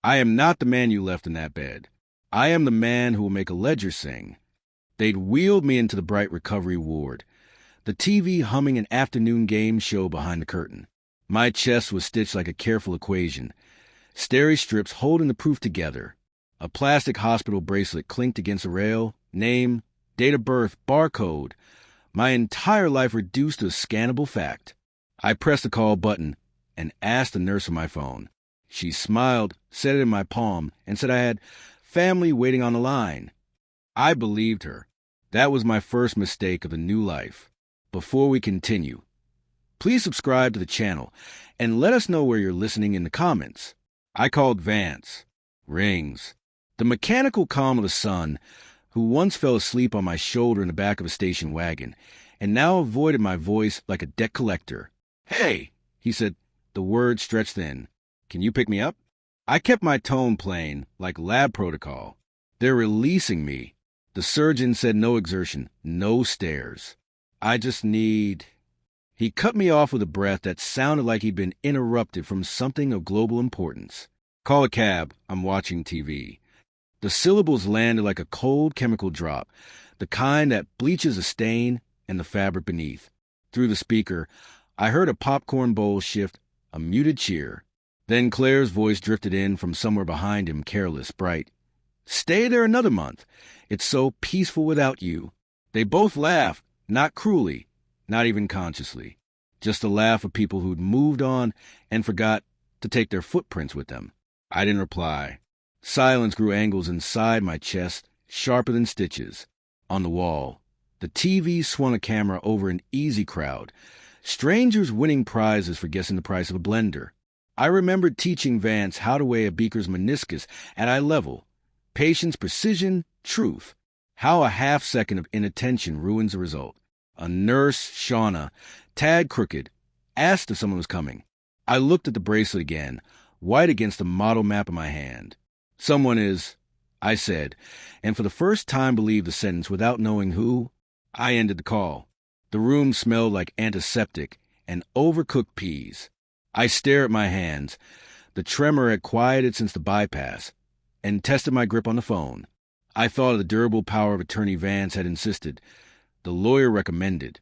I am not the man you left in that bed. I am the man who will make a ledger sing. They'd wheeled me into the bright recovery ward, the TV humming an afternoon game show behind the curtain. My chest was stitched like a careful equation, steri strips holding the proof together. A plastic hospital bracelet clinked against a rail, name, date of birth, barcode. My entire life reduced to a scannable fact. I pressed the call button and asked the nurse on my phone. She smiled, set it in my palm, and said I had family waiting on the line. I believed her. That was my first mistake of the new life. Before we continue, please subscribe to the channel and let us know where you're listening in the comments. I called Vance. Rings. The mechanical calm of the son, who once fell asleep on my shoulder in the back of a station wagon, and now avoided my voice like a debt collector. "Hey," he said, the words stretched thin. "Can you pick me up?" I kept my tone plain, like lab protocol. "They're releasing me." The surgeon said no exertion, no stairs. "I just need—" He cut me off with a breath that sounded like he'd been interrupted from something of global importance. "Call a cab. I'm watching TV." The syllables landed like a cold chemical drop, the kind that bleaches a stain and the fabric beneath. Through the speaker, I heard a popcorn bowl shift, a muted cheer. Then Claire's voice drifted in from somewhere behind him, careless, bright. "Stay there another month. It's so peaceful without you." They both laughed, not cruelly, not even consciously. Just a laugh of people who'd moved on and forgot to take their footprints with them. I didn't reply. Silence grew angles inside my chest, sharper than stitches. On the wall, the TV swung a camera over an easy crowd. Strangers winning prizes for guessing the price of a blender. I remembered teaching Vance how to weigh a beaker's meniscus at eye level. Patience, precision, truth. How a half second of inattention ruins the result. A nurse, Shauna, tad crooked, asked if someone was coming. I looked at the bracelet again, white against the model map in my hand. "Someone is," I said, and for the first time believed the sentence without knowing who. I ended the call. The room smelled like antiseptic and overcooked peas. I stared at my hands. The tremor had quieted since the bypass, and tested my grip on the phone. I thought of the durable power of attorney Vance had insisted, the lawyer recommended.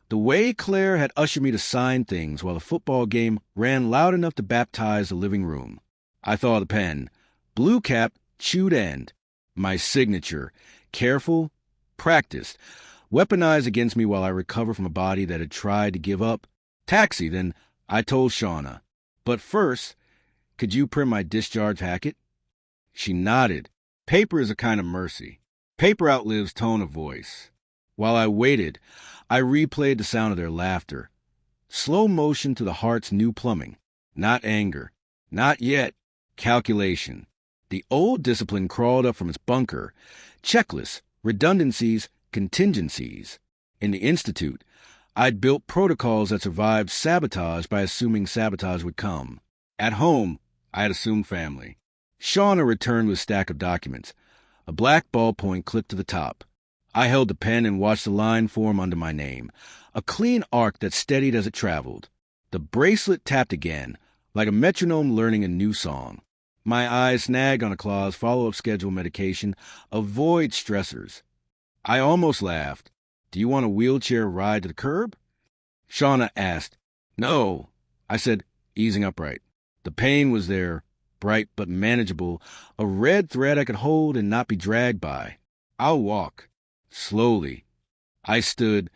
The way Claire had ushered me to sign things while the football game ran loud enough to baptize the living room. I thought of the pen. Blue cap, chewed end. My signature. Careful, practiced, weaponized against me while I recovered from a body that had tried to give up. Taxi, then I told Shauna. "But first, could you print my discharge packet?" She nodded. Paper is a kind of mercy. Paper outlives tone of voice. While I waited, I replayed the sound of their laughter. Slow motion to the heart's new plumbing. Not anger. Not yet. Calculation. The old discipline crawled up from its bunker. Checklists, redundancies, contingencies. In the Institute, I'd built protocols that survived sabotage by assuming sabotage would come. At home, I had assumed family. Shauna returned with a stack of documents, a black ballpoint clipped to the top. I held the pen and watched the line form under my name, a clean arc that steadied as it traveled. The bracelet tapped again, like a metronome learning a new song. My eyes snagged on a clause follow-up schedule medication, avoid stressors. I almost laughed. "Do you want a wheelchair ride to the curb?" Shauna asked. "No," I said, easing upright. The pain was there, bright but manageable, a red thread I could hold and not be dragged by. "I'll walk." Slowly. I stood,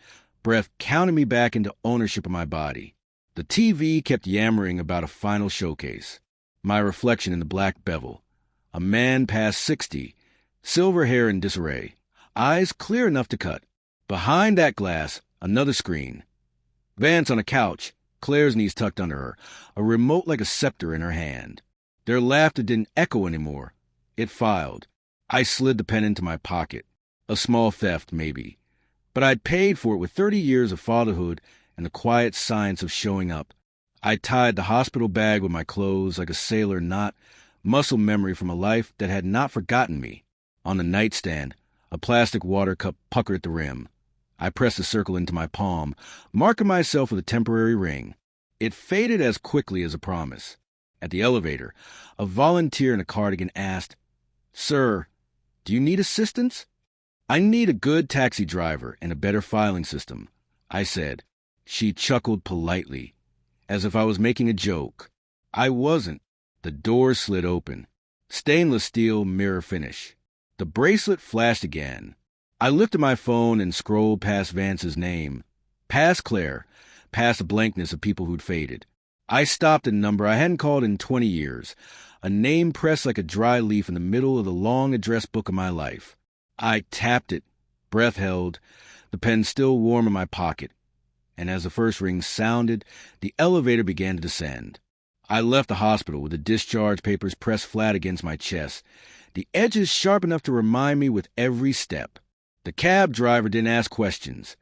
breath counting me back into ownership of my body. The TV kept yammering about a final showcase. My reflection in the black bevel. A man past 60, silver hair in disarray, eyes clear enough to cut. Behind that glass, another screen. Vance on a couch, Claire's knees tucked under her, a remote like a scepter in her hand. Their laughter didn't echo anymore. It filed. I slid the pen into my pocket. A small theft, maybe. But I'd paid for it with 30 years of fatherhood and the quiet science of showing up. I tied the hospital bag with my clothes like a sailor knot, muscle memory from a life that had not forgotten me. On the nightstand, a plastic water cup puckered at the rim. I pressed the circle into my palm, marking myself with a temporary ring. It faded as quickly as a promise. At the elevator, a volunteer in a cardigan asked, "Sir, do you need assistance?" "I need a good taxi driver and a better filing system," I said. She chuckled politely, as if I was making a joke. I wasn't. The door slid open. Stainless steel mirror finish. The bracelet flashed again. I lifted my phone and scrolled past Vance's name, past Claire, past the blankness of people who'd faded. I stopped at a number I hadn't called in 20 years, a name pressed like a dry leaf in the middle of the long address book of my life. I tapped it, breath held, the pen still warm in my pocket, and as the first ring sounded, the elevator began to descend. I left the hospital with the discharge papers pressed flat against my chest, the edges sharp enough to remind me with every step. The cab driver didn't ask questions.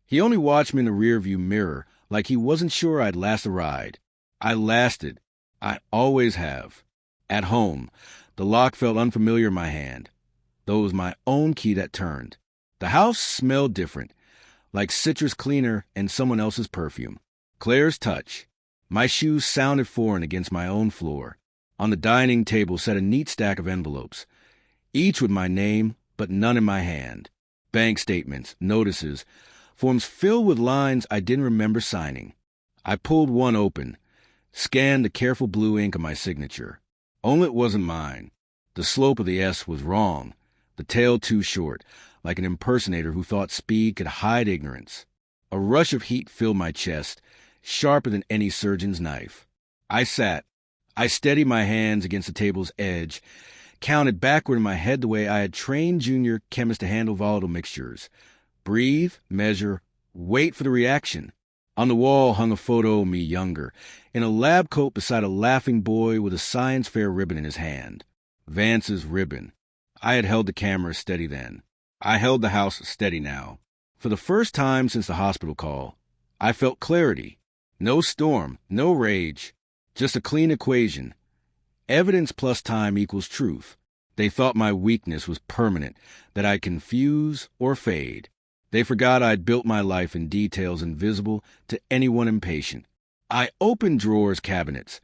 He only watched me in the rearview mirror like he wasn't sure I'd last the ride. I lasted. I always have. At home, the lock felt unfamiliar in my hand, though it was my own key that turned. The house smelled different, like citrus cleaner and someone else's perfume. Claire's touch. My shoes sounded foreign against my own floor. On the dining table sat a neat stack of envelopes, each with my name, but none in my hand. Bank statements, notices, forms filled with lines I didn't remember signing. I pulled one open, scanned the careful blue ink of my signature. Only it wasn't mine. The slope of the S was wrong, the tail too short, like an impersonator who thought speed could hide ignorance. A rush of heat filled my chest, sharper than any surgeon's knife. I sat. I steadied my hands against the table's edge, counted backward in my head the way I had trained junior chemists to handle volatile mixtures. Breathe, measure, wait for the reaction. On the wall hung a photo of me younger, in a lab coat beside a laughing boy with a science fair ribbon in his hand. Vance's ribbon. I had held the camera steady then. I held the house steady now. For the first time since the hospital call, I felt clarity. No storm, no rage, just a clean equation. Evidence plus time equals truth. They thought my weakness was permanent, that I'd confuse or fade. They forgot I'd built my life in details invisible to anyone impatient. I opened drawers, cabinets.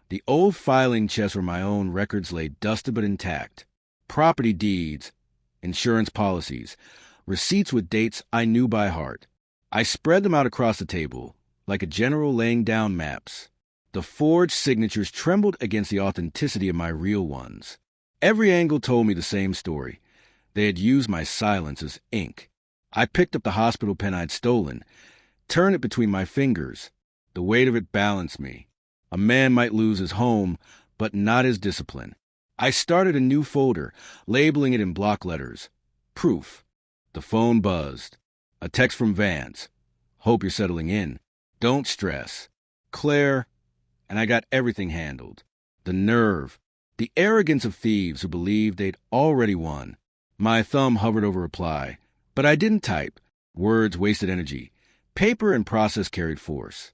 The old filing chest where my own records lay dusted but intact. Property deeds, insurance policies, receipts with dates I knew by heart. I spread them out across the table, like a general laying down maps. The forged signatures trembled against the authenticity of my real ones. Every angle told me the same story. They had used my silence as ink. I picked up the hospital pen I'd stolen, turned it between my fingers. The weight of it balanced me. A man might lose his home, but not his discipline. I started a new folder, labeling it in block letters. Proof. The phone buzzed. A text from Vance. Hope you're settling in. Don't stress. Claire. And I got everything handled. The nerve. The arrogance of thieves who believed they'd already won. My thumb hovered over reply. But I didn't type. Words wasted energy. Paper and process carried force.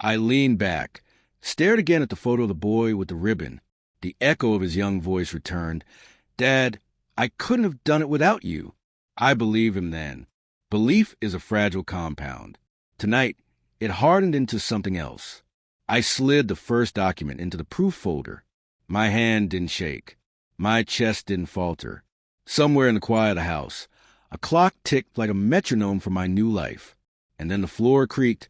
I leaned back, stared again at the photo of the boy with the ribbon. The echo of his young voice returned. "Dad, I couldn't have done it without you." I believed him then. Belief is a fragile compound. Tonight, it hardened into something else. I slid the first document into the proof folder. My hand didn't shake. My chest didn't falter. Somewhere in the quiet of the house, a clock ticked like a metronome for my new life. And then the floor creaked.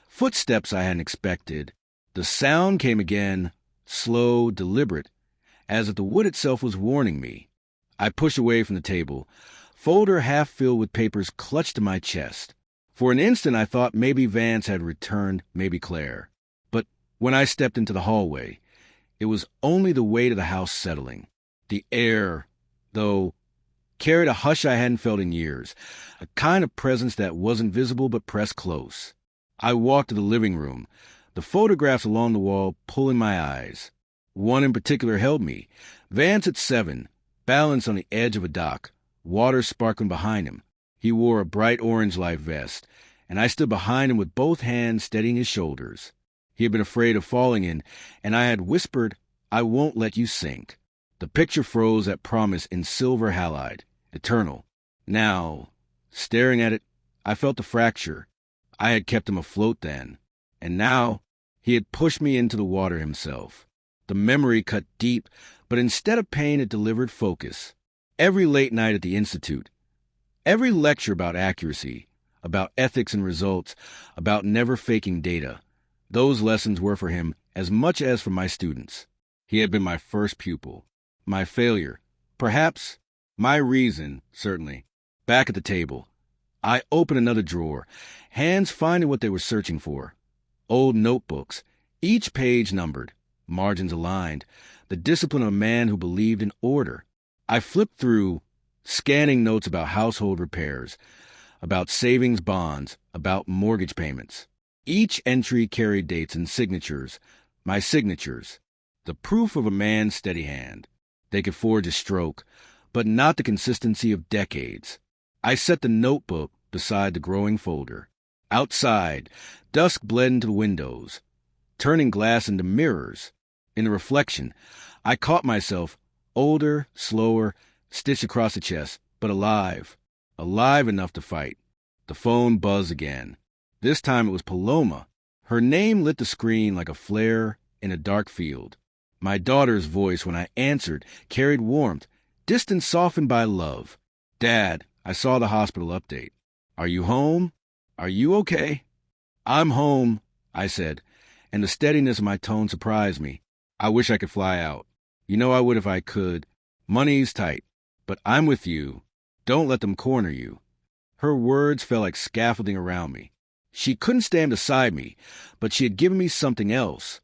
Footsteps I hadn't expected. The sound came again, slow, deliberate, as if the wood itself was warning me. I pushed away from the table, folder half filled with papers clutched to my chest. For an instant I thought maybe Vance had returned, maybe Claire. But when I stepped into the hallway, it was only the weight of the house settling. The air, though, carried a hush I hadn't felt in years, a kind of presence that wasn't visible but pressed close. I walked to the living room, the photographs along the wall pulling my eyes. One in particular held me. Vance at 7, balanced on the edge of a dock, water sparkling behind him. He wore a bright orange life vest, and I stood behind him with both hands steadying his shoulders. He had been afraid of falling in, and I had whispered, "I won't let you sink." The picture froze at promise in silver halide, eternal. Now, staring at it, I felt the fracture. I had kept him afloat then, and now he had pushed me into the water himself. The memory cut deep, but instead of pain, it delivered focus. Every late night at the Institute, every lecture about accuracy, about ethics and results, about never faking data, those lessons were for him as much as for my students. He had been my first pupil, my failure, perhaps, my reason, certainly. Back at the table, I opened another drawer, hands finding what they were searching for. Old notebooks, each page numbered, margins aligned, the discipline of a man who believed in order. I flipped through, scanning notes about household repairs, about savings bonds, about mortgage payments. Each entry carried dates and signatures, my signatures, the proof of a man's steady hand. They could forge a stroke, but not the consistency of decades. I set the notebook beside the growing folder. Outside, dusk bled into the windows, turning glass into mirrors. In the reflection, I caught myself, older, slower, stitched across the chest, but alive. Alive enough to fight. The phone buzzed again. This time it was Paloma. Her name lit the screen like a flare in a dark field. My daughter's voice, when I answered, carried warmth, distance softened by love. "Dad, I saw the hospital update. Are you home? Are you okay?" "I'm home," I said, and the steadiness of my tone surprised me. "I wish I could fly out. You know I would if I could. Money's tight. But I'm with you. Don't let them corner you." Her words fell like scaffolding around me. She couldn't stand beside me, but she had given me something else.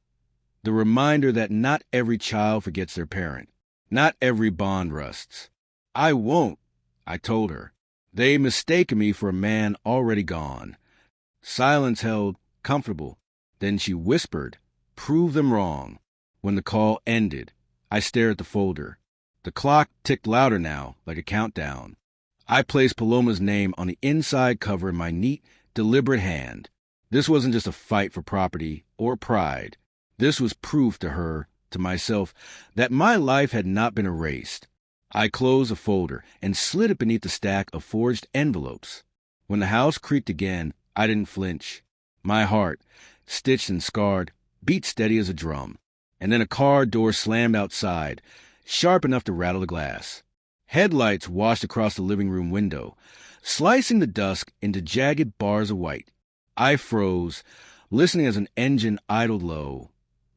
The reminder that not every child forgets their parent. Not every bond rusts. "I won't," I told her. "They mistaken me for a man already gone." Silence held, comfortable. Then she whispered, "Prove them wrong." When the call ended, I stared at the folder. The clock ticked louder now, like a countdown. I placed Paloma's name on the inside cover in my neat, deliberate hand. This wasn't just a fight for property or pride. This was proof to her, to myself, that my life had not been erased. I closed the folder and slid it beneath the stack of forged envelopes. When the house creaked again, I didn't flinch. My heart, stitched and scarred, beat steady as a drum. And then a car door slammed outside, sharp enough to rattle the glass. Headlights washed across the living room window, slicing the dusk into jagged bars of white. I froze, listening as an engine idled low,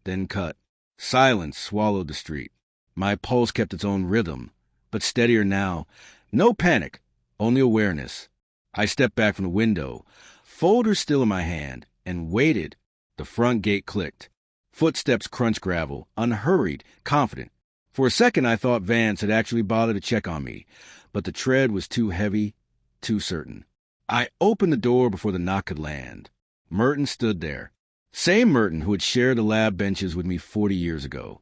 then cut. Silence swallowed the street. My pulse kept its own rhythm, but steadier now. No panic, only awareness. I stepped back from the window, folder still in my hand, and waited. The front gate clicked. Footsteps crunched gravel, unhurried, confident. For a second I thought Vance had actually bothered to check on me, but the tread was too heavy, too certain. I opened the door before the knock could land. Merton stood there. Same Merton who had shared the lab benches with me 40 years ago,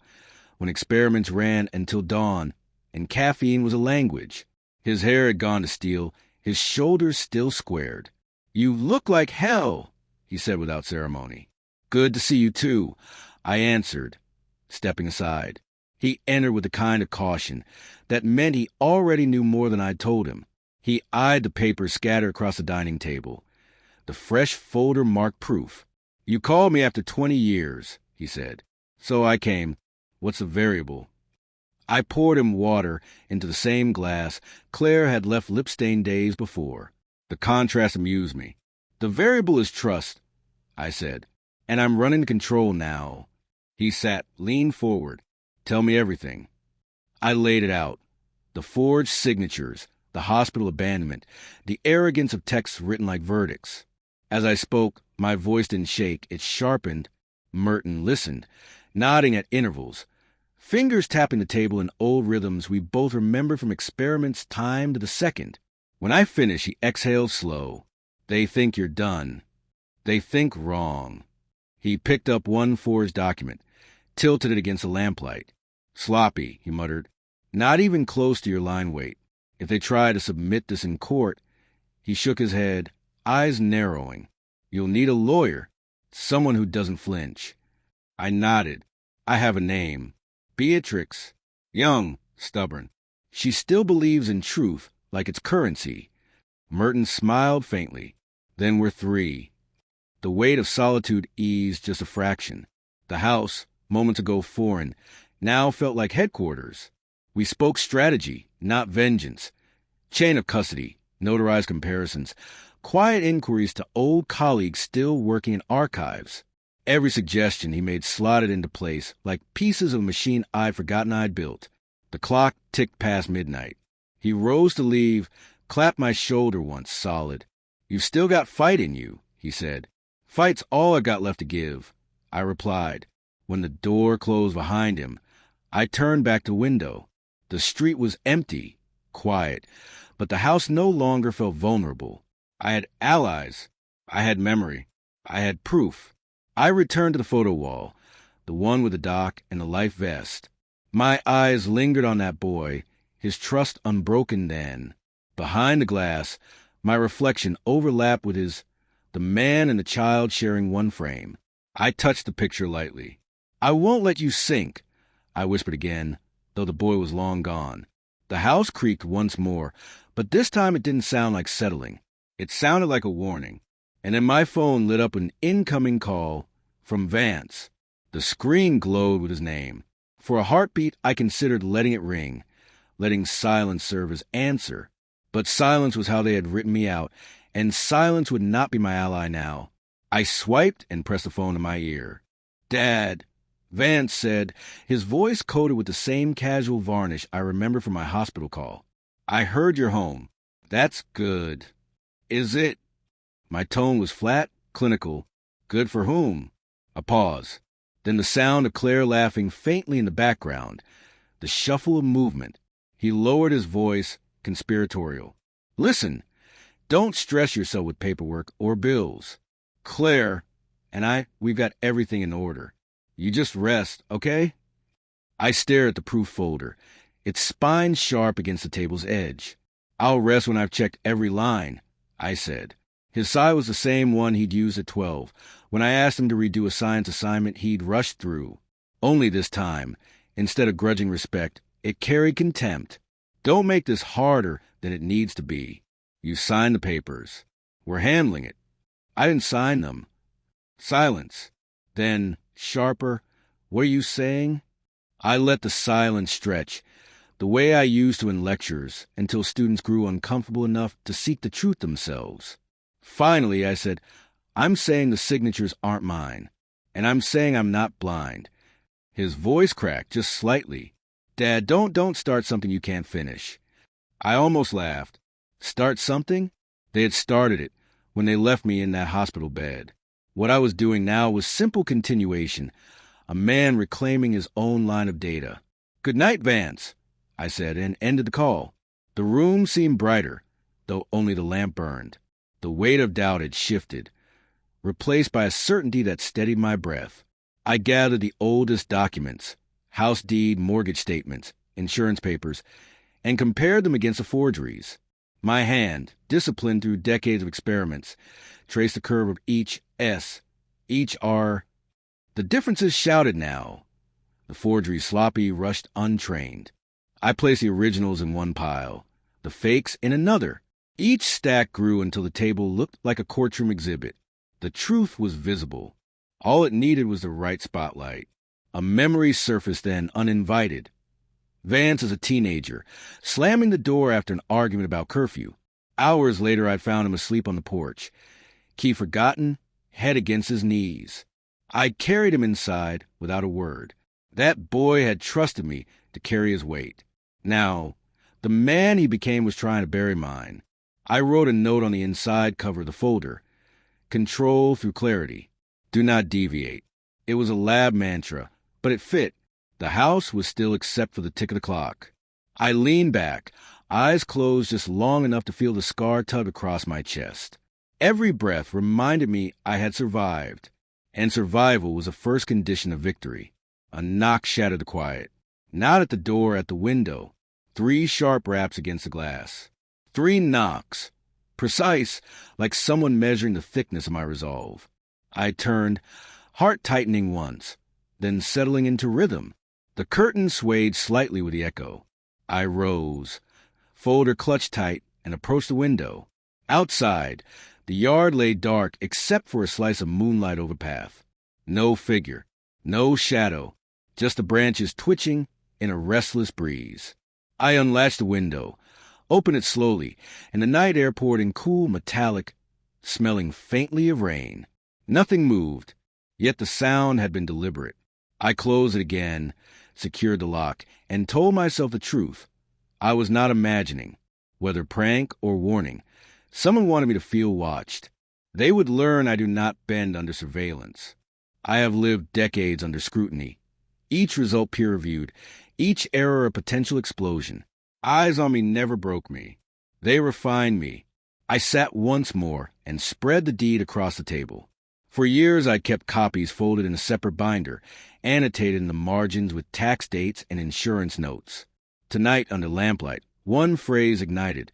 when experiments ran until dawn and caffeine was a language. His hair had gone to steel, his shoulders still squared. "You look like hell," he said without ceremony. "Good to see you, too," I answered, stepping aside. He entered with the kind of caution that meant he already knew more than I'd told him. He eyed the papers scattered across the dining table. The fresh folder marked proof. "You called me after 20 years, he said. "So I came. What's the variable?" I poured him water into the same glass Claire had left lip-stained days before. The contrast amused me. "The variable is trust," I said. "And I'm running the control now." He sat, leaned forward. "Tell me everything." I laid it out. The forged signatures, the hospital abandonment, the arrogance of texts written like verdicts. As I spoke, my voice didn't shake. It sharpened. Merton listened, nodding at intervals, fingers tapping the table in old rhythms we both remembered from experiments timed to the second. When I finished, he exhaled slow. "They think you're done. They think wrong." He picked up one forged document, tilted it against the lamplight. "Sloppy," he muttered. "Not even close to your line weight. If they try to submit this in court—" He shook his head, eyes narrowing. "You'll need a lawyer, someone who doesn't flinch." I nodded. "I have a name. Beatrix. Young, stubborn. She still believes in truth like it's currency." Merton smiled faintly. "Then we're three." The weight of solitude eased just a fraction. The house, moments ago foreign, now felt like headquarters. We spoke strategy, not vengeance. Chain of custody, notarized comparisons, quiet inquiries to old colleagues still working in archives. Every suggestion he made slotted into place like pieces of a machine I'd forgotten I'd built. The clock ticked past midnight. He rose to leave, clapped my shoulder once, solid. "You've still got fight in you," he said. "Fight's all I've got left to give," I replied. When the door closed behind him, I turned back to the window. The street was empty, quiet, but the house no longer felt vulnerable. I had allies. I had memory. I had proof. I returned to the photo wall, the one with the dock and the life vest. My eyes lingered on that boy, his trust unbroken then. Behind the glass, my reflection overlapped with his, the man and the child sharing one frame. I touched the picture lightly. "I won't let you sink," I whispered again, though the boy was long gone. The house creaked once more, but this time it didn't sound like settling. It sounded like a warning. And then my phone lit up with an incoming call from Vance. The screen glowed with his name. For a heartbeat, I considered letting it ring, letting silence serve as answer. But silence was how they had written me out, and silence would not be my ally now. I swiped and pressed the phone to my ear. "Dad," Vance said, his voice coated with the same casual varnish I remember from my hospital call. "I heard you're home." "That's good." "Is it?" My tone was flat, clinical. "Good for whom?" A pause. Then the sound of Claire laughing faintly in the background. The shuffle of movement. He lowered his voice, conspiratorial. "Listen, don't stress yourself with paperwork or bills. Claire and we've got everything in order. You just rest, okay?" I stared at the proof folder, its spine sharp against the table's edge. "I'll rest when I've checked every line," I said. His sigh was the same one he'd used at 12. When I asked him to redo a science assignment he'd rushed through. Only this time, instead of grudging respect, it carried contempt. "Don't make this harder than it needs to be. You signed the papers. We're handling it." "I didn't sign them." Silence. Then, sharper, "What are you saying?" I let the silence stretch, the way I used to in lectures, until students grew uncomfortable enough to seek the truth themselves. Finally, I said, "I'm saying the signatures aren't mine, and I'm saying I'm not blind." His voice cracked just slightly. "Dad, don't start something you can't finish." I almost laughed. Start something? They had started it when they left me in that hospital bed. What I was doing now was simple continuation, a man reclaiming his own line of data. "Good night, Vance," I said, and ended the call. The room seemed brighter, though only the lamp burned. The weight of doubt had shifted, replaced by a certainty that steadied my breath. I gathered the oldest documents, house deed, mortgage statements, insurance papers, and compared them against the forgeries. My hand, disciplined through decades of experiments, traced the curve of each S, each R. The differences shouted now. The forgeries sloppy, rushed, untrained. I placed the originals in one pile, the fakes in another. Each stack grew until the table looked like a courtroom exhibit. The truth was visible. All it needed was the right spotlight. A memory surfaced then, uninvited. Vance as a teenager, slamming the door after an argument about curfew. Hours later, I'd found him asleep on the porch. Key forgotten, head against his knees. I carried him inside without a word. That boy had trusted me to carry his weight. Now, the man he became was trying to bury mine. I wrote a note on the inside cover of the folder. Control through clarity. Do not deviate. It was a lab mantra, but it fit. The house was still except for the tick of the clock. I leaned back, eyes closed just long enough to feel the scar tug across my chest. Every breath reminded me I had survived, and survival was the first condition of victory. A knock shattered the quiet. Not at the door, at the window. 3 sharp raps against the glass. 3 knocks, precise, like someone measuring the thickness of my resolve. I turned, heart tightening once, then settling into rhythm. The curtain swayed slightly with the echo. I rose, folder clutched tight, and approached the window. Outside, the yard lay dark except for a slice of moonlight overpath. No figure, no shadow, just the branches twitching in a restless breeze. I unlatched the window, opened it slowly, and the night air poured in cool, metallic, smelling faintly of rain. Nothing moved, yet the sound had been deliberate. I closed it again, secured the lock, and told myself the truth. I was not imagining, whether prank or warning. Someone wanted me to feel watched. They would learn I do not bend under surveillance. I have lived decades under scrutiny, each result peer-reviewed, each error a potential explosion. Eyes on me never broke me. They refined me. I sat once more and spread the deed across the table. For years I kept copies folded in a separate binder, annotated in the margins with tax dates and insurance notes. Tonight, under lamplight, one phrase ignited.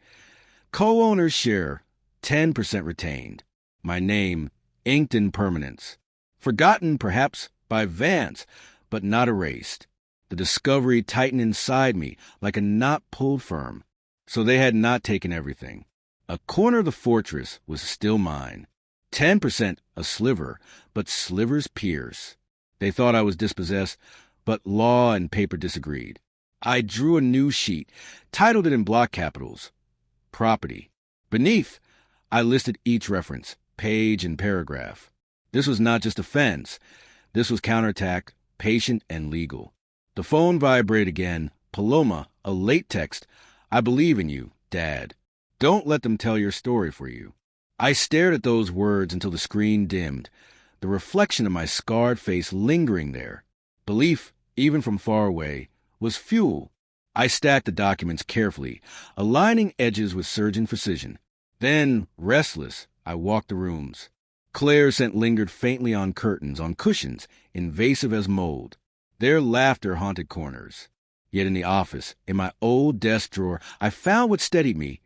Co-owner's share, 10% retained. My name, inked in permanence. Forgotten, perhaps, by Vance, but not erased. The discovery tightened inside me like a knot pulled firm. So they had not taken everything. A corner of the fortress was still mine. 10% a sliver, but slivers pierce. They thought I was dispossessed, but law and paper disagreed. I drew a new sheet, titled it in block capitals, Property. Beneath, I listed each reference, page and paragraph. This was not just offense. This was counterattack, patient and legal. The phone vibrated again. Paloma, a late text. I believe in you, Dad. Don't let them tell your story for you. I stared at those words until the screen dimmed, the reflection of my scarred face lingering there. Belief, even from far away, was fuel. I stacked the documents carefully, aligning edges with surgeon precision. Then, restless, I walked the rooms. Claire's scent lingered faintly on curtains, on cushions, invasive as mold. Their laughter haunted corners. Yet in the office, in my old desk drawer, I found what steadied me.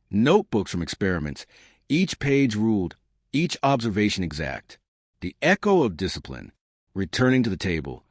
Notebooks from experiments, each page ruled, each observation exact. The echo of discipline. Returning to the table,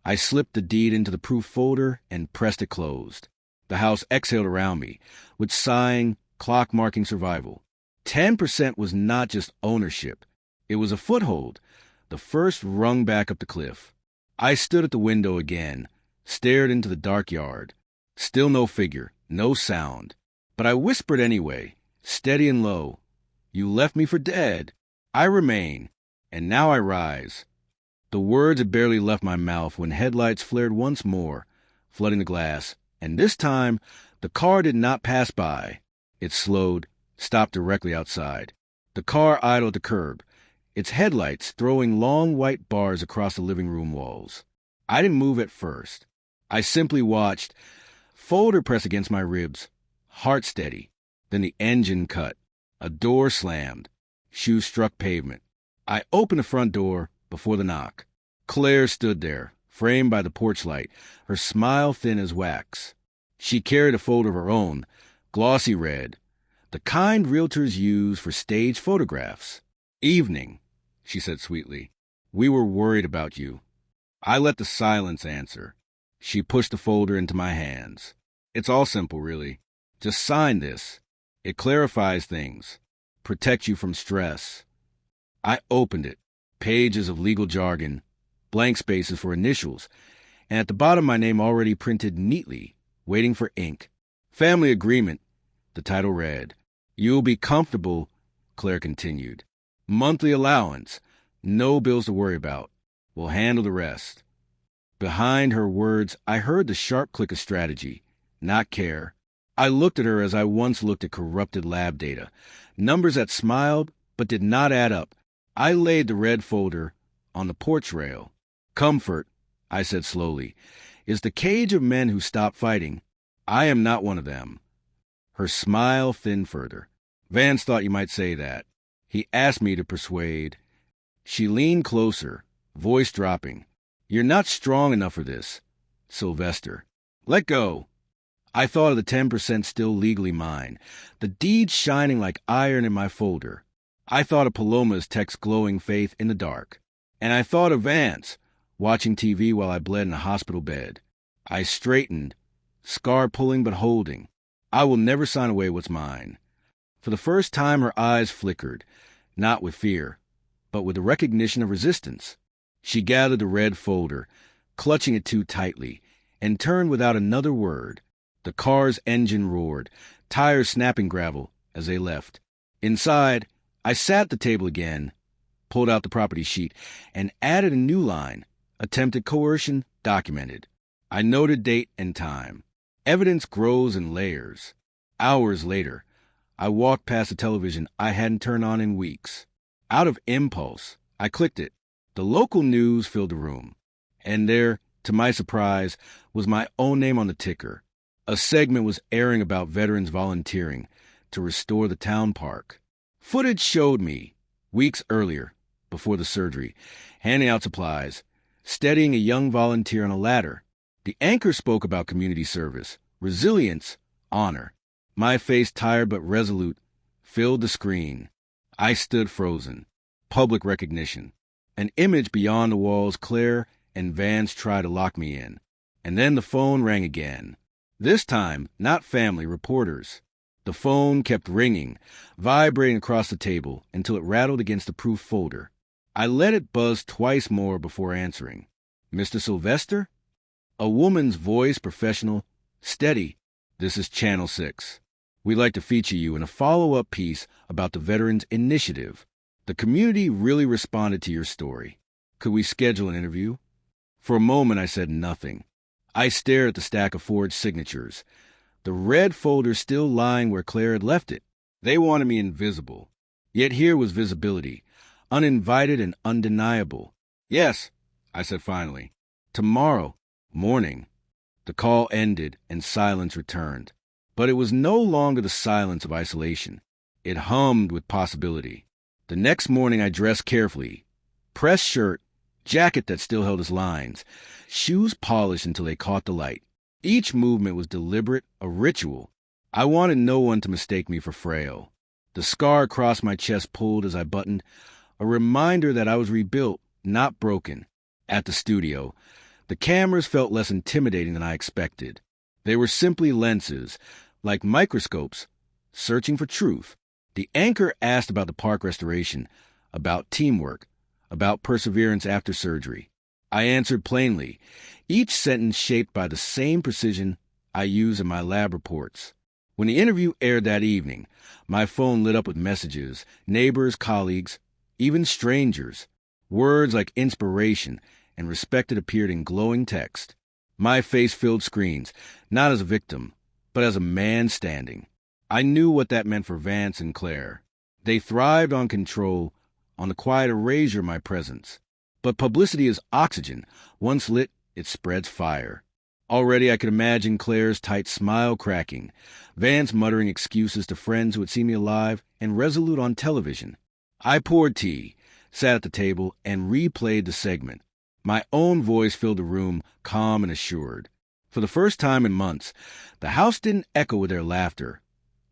I slipped the deed into the proof folder and pressed it closed. The house exhaled around me, with sighing, clock-marking survival. 10% was not just ownership. It was a foothold, the first rung back up the cliff. I stood at the window again, stared into the dark yard. Still no figure, no sound. But I whispered anyway, steady and low. You left me for dead. I remain, and now I rise. The words had barely left my mouth when headlights flared once more, flooding the glass, and this time the car did not pass by. It slowed, stopped directly outside. The car idled at the curb, its headlights throwing long white bars across the living room walls. I didn't move at first. I simply watched, folder press against my ribs, heart steady. Then the engine cut. A door slammed. Shoes struck pavement. I opened the front door before the knock. Claire stood there, framed by the porch light, her smile thin as wax. She carried a folder of her own, glossy red, the kind realtors use for stage photographs. Evening, she said sweetly. We were worried about you. I let the silence answer. She pushed the folder into my hands. It's all simple, really. Just sign this. It clarifies things, protects you from stress. I opened it. Pages of legal jargon, blank spaces for initials, and at the bottom my name already printed neatly, waiting for ink. Family agreement, the title read. You'll be comfortable, Claire continued. Monthly allowance, no bills to worry about. We'll handle the rest. Behind her words, I heard the sharp click of strategy, not care. I looked at her as I once looked at corrupted lab data, numbers that smiled but did not add up. I laid the red folder on the porch rail. Comfort, I said slowly, is the cage of men who stop fighting. I am not one of them. Her smile thinned further. Vance thought you might say that. He asked me to persuade. She leaned closer, voice dropping. You're not strong enough for this, Sylvester. Let go. I thought of the 10% still legally mine, the deed shining like iron in my folder. I thought of Paloma's text glowing faith in the dark. And I thought of Vance, watching TV while I bled in a hospital bed. I straightened, scar pulling but holding. I will never sign away what's mine. For the first time her eyes flickered, not with fear, but with the recognition of resistance. She gathered the red folder, clutching it too tightly, and turned without another word. The car's engine roared, tires snapping gravel as they left. Inside, I sat at the table again, pulled out the property sheet, and added a new line. Attempted coercion documented. I noted date and time. Evidence grows in layers. Hours later, I walked past a television I hadn't turned on in weeks. Out of impulse, I clicked it. The local news filled the room. And there, to my surprise, was my own name on the ticker. A segment was airing about veterans volunteering to restore the town park. Footage showed me, weeks earlier, before the surgery, handing out supplies, steadying a young volunteer on a ladder. The anchor spoke about community service, resilience, honor. My face, tired but resolute, filled the screen. I stood frozen. Public recognition. An image beyond the walls. Claire and Vance tried to lock me in. And then the phone rang again. This time, not family, reporters. The phone kept ringing, vibrating across the table until it rattled against the proof folder. I let it buzz twice more before answering. Mr. Sylvester? A woman's voice, professional, steady. This is Channel 6. We'd like to feature you in a follow-up piece about the Veterans Initiative. The community really responded to your story. Could we schedule an interview? For a moment, I said nothing. I stared at the stack of forged signatures, the red folder still lying where Claire had left it. They wanted me invisible. Yet here was visibility, uninvited and undeniable. Yes, I said finally. Tomorrow morning. The call ended and silence returned. But it was no longer the silence of isolation. It hummed with possibility. The next morning I dressed carefully. Pressed shirt, jacket that still held its lines, shoes polished until they caught the light. Each movement was deliberate, a ritual. I wanted no one to mistake me for frail. The scar across my chest pulled as I buttoned, a reminder that I was rebuilt, not broken. At the studio, the cameras felt less intimidating than I expected. They were simply lenses, like microscopes, searching for truth. The anchor asked about the park restoration, about teamwork, about perseverance after surgery. I answered plainly, each sentence shaped by the same precision I use in my lab reports. When the interview aired that evening, my phone lit up with messages, neighbors, colleagues, even strangers. Words like inspiration and respected appeared in glowing text. My face filled screens, not as a victim, but as a man standing. I knew what that meant for Vance and Claire. They thrived on control, on the quiet erasure of my presence. But publicity is oxygen. Once lit, it spreads fire. Already I could imagine Claire's tight smile cracking, Vance muttering excuses to friends who had seen me alive and resolute on television. I poured tea, sat at the table, and replayed the segment. My own voice filled the room, calm and assured. For the first time in months, the house didn't echo with their laughter.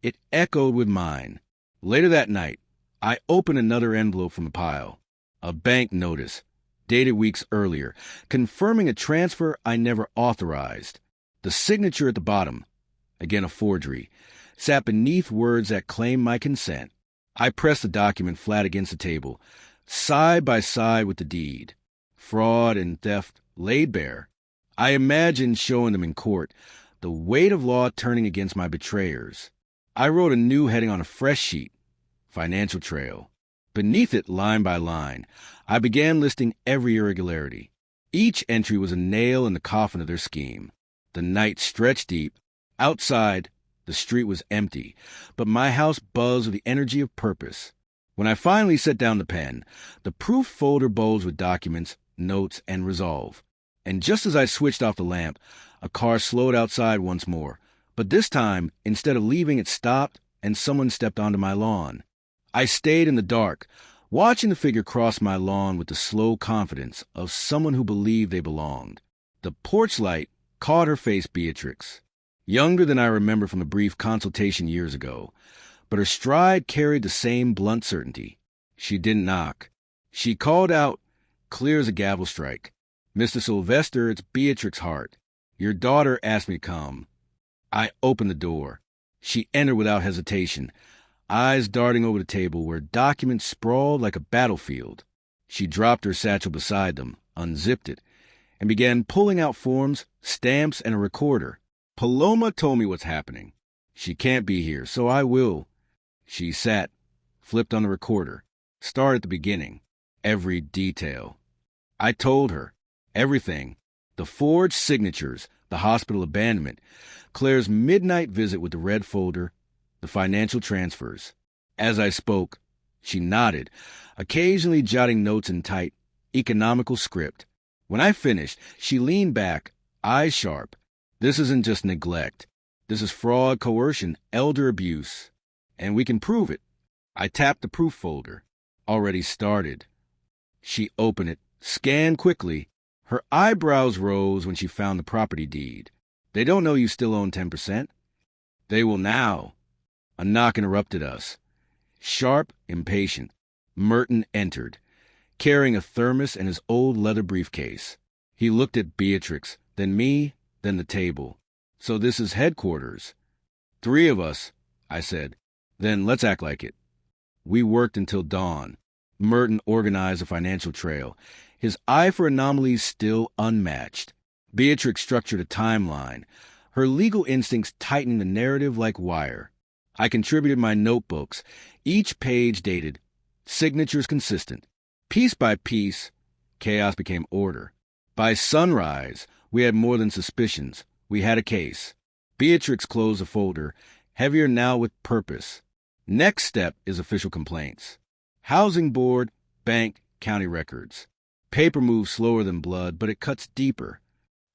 It echoed with mine. Later that night, I opened another envelope from the pile. A bank notice, dated weeks earlier, confirming a transfer I never authorized. The signature at the bottom, again a forgery, sat beneath words that claimed my consent. I pressed the document flat against the table, side by side with the deed. Fraud and theft laid bare. I imagined showing them in court, the weight of law turning against my betrayers. I wrote a new heading on a fresh sheet, Financial Trail. Beneath it, line by line, I began listing every irregularity. Each entry was a nail in the coffin of their scheme. The night stretched deep. Outside, the street was empty, but my house buzzed with the energy of purpose. When I finally set down the pen, the proof folder bulged with documents, notes, and resolve. And just as I switched off the lamp, a car slowed outside once more. But this time, instead of leaving, it stopped, and someone stepped onto my lawn. I stayed in the dark, watching the figure cross my lawn with the slow confidence of someone who believed they belonged. The porch light caught her face, Beatrix, younger than I remember from a brief consultation years ago, but her stride carried the same blunt certainty. She didn't knock. She called out, clear as a gavel strike, "Mr. Sylvester, it's Beatrix Hart. Your daughter asked me to come." I opened the door. She entered without hesitation, eyes darting over the table where documents sprawled like a battlefield. She dropped her satchel beside them, unzipped it, and began pulling out forms, stamps, and a recorder. Paloma told me what's happening. She can't be here, so I will. She sat, flipped on the recorder, started at the beginning, every detail. I told her, everything, the forged signatures, the hospital abandonment, Claire's midnight visit with the red folder, the financial transfers. As I spoke, she nodded, occasionally jotting notes in tight, economical script. When I finished, she leaned back, eyes sharp. This isn't just neglect. This is fraud, coercion, elder abuse. And we can prove it. I tapped the proof folder. Already started. She opened it, scanned quickly. Her eyebrows rose when she found the property deed. They don't know you still own 10%. They will now. A knock interrupted us. Sharp, impatient. Merton entered, carrying a thermos and his old leather briefcase. He looked at Beatrix, then me, then the table. So this is headquarters. 3 of us, I said. Then let's act like it. We worked until dawn. Merton organized a financial trail, his eye for anomalies still unmatched. Beatrix structured a timeline, her legal instincts tightening the narrative like wire. I contributed my notebooks, each page dated, signatures consistent. Piece by piece, chaos became order. By sunrise, we had more than suspicions. We had a case. Beatrix closed the folder, heavier now with purpose. Next step is official complaints. Housing board, bank, county records. Paper moves slower than blood, but it cuts deeper.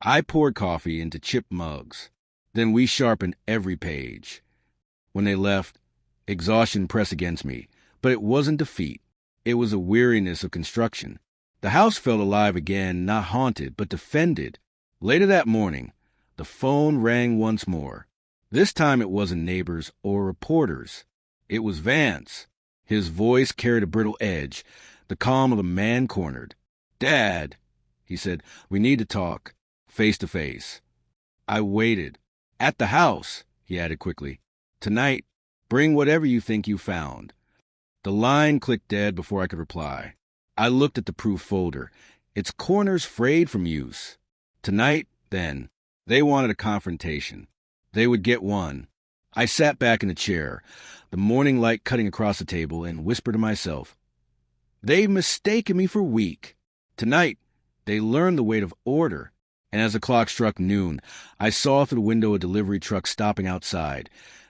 I poured coffee into chipped mugs. Then we sharpened every page. When they left, exhaustion pressed against me, but it wasn't defeat. It was a weariness of construction. The house felt alive again, not haunted, but defended. Later that morning, the phone rang once more. This time it wasn't neighbors or reporters. It was Vance. His voice carried a brittle edge, the calm of a man cornered. "Dad," he said, "we need to talk, face to face." I waited. "At the house," he added quickly. "Tonight, bring whatever you think you found." The line clicked dead before I could reply. I looked at the proof folder, its corners frayed from use. Tonight, then, they wanted a confrontation. They would get one. I sat back in the chair, the morning light cutting across the table, and whispered to myself, "They've mistaken me for weak." Tonight, they learned the weight of order. And as the clock struck noon, I saw through the window a delivery truck stopping outside,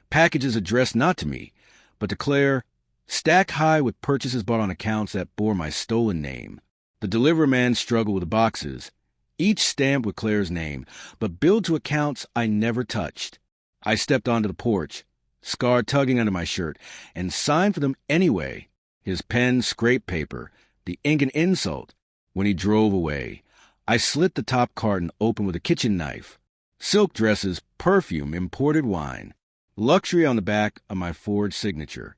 packages addressed not to me, but to Claire, stacked high with purchases bought on accounts that bore my stolen name. The delivery man struggled with the boxes, each stamped with Claire's name, but billed to accounts I never touched. I stepped onto the porch, scar tugging under my shirt, and signed for them anyway. His pen scraped paper, the ink an insult. When he drove away, I slit the top carton open with a kitchen knife. Silk dresses, perfume, imported wine. Luxury on the back of my forged signature.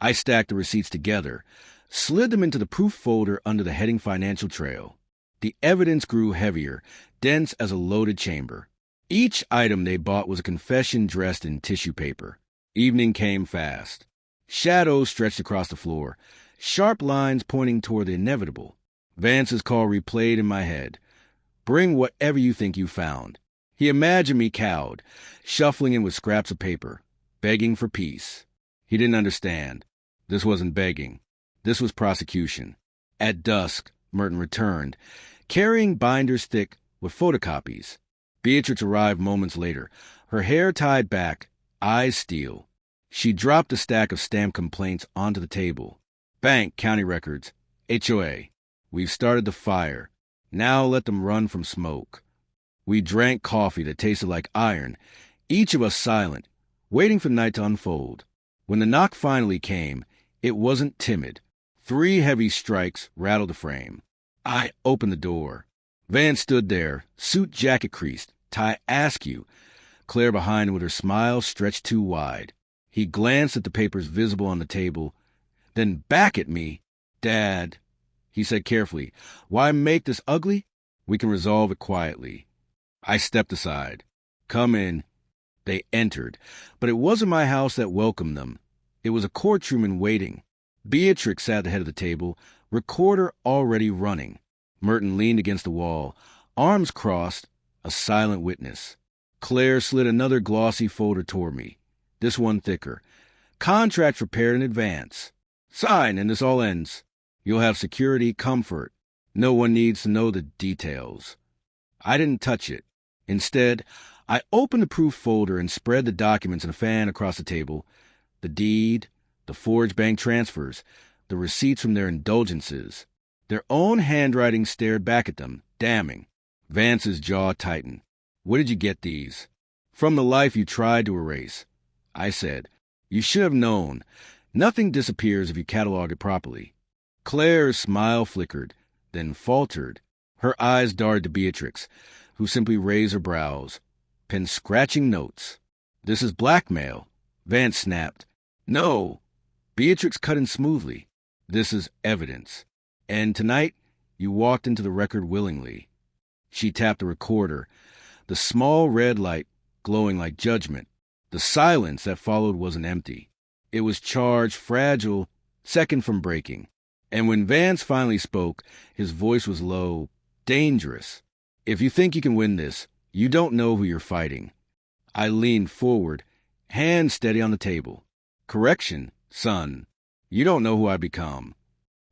I stacked the receipts together, slid them into the proof folder under the heading Financial Trail. The evidence grew heavier, dense as a loaded chamber. Each item they bought was a confession dressed in tissue paper. Evening came fast. Shadows stretched across the floor, sharp lines pointing toward the inevitable. Vance's call replayed in my head. "Bring whatever you think you found." He imagined me cowed, shuffling in with scraps of paper, begging for peace. He didn't understand. This wasn't begging. This was prosecution. At dusk, Merton returned, carrying binders thick with photocopies. Beatrix arrived moments later, her hair tied back, eyes steel. She dropped a stack of stamped complaints onto the table. "Bank, county records, HOA. We've started the fire. Now let them run from smoke." We drank coffee that tasted like iron, each of us silent, waiting for night to unfold. When the knock finally came, it wasn't timid. 3 heavy strikes rattled the frame. I opened the door. Vance stood there, suit jacket creased, tie askew, Claire behind him with her smile stretched too wide. He glanced at the papers visible on the table, then back at me. "Dad," he said carefully, "why make this ugly? We can resolve it quietly." I stepped aside. "Come in." They entered, but it wasn't my house that welcomed them. It was a courtroom in waiting. Beatrix sat at the head of the table, recorder already running. Merton leaned against the wall, Arms crossed, a silent witness. Claire slid another glossy folder toward me, this one thicker. Contract prepared in advance. Sign, and this all ends. You'll have security, comfort. No one needs to know the details. I didn't touch it. Instead, I opened the proof folder and spread the documents in a fan across the table. The deed, the forged bank transfers, the receipts from their indulgences. Their own handwriting stared back at them, damning. Vance's jaw tightened. Where did you get these? From the life you tried to erase. I said, you should have known. Nothing disappears if you catalog it properly. Claire's smile flickered, then faltered. Her eyes darted to Beatrix, who simply raised her brows. Pen scratching notes. This is blackmail. Vance snapped. No. Beatrix cut in smoothly. This is evidence. And tonight, you walked into the record willingly. She tapped the recorder, the small red light glowing like judgment. The silence that followed wasn't empty. It was charged, fragile, second from breaking. And when Vance finally spoke, his voice was low, dangerous. If you think you can win this, you don't know who you're fighting. I leaned forward, hand steady on the table. Correction, son. You don't know who I become.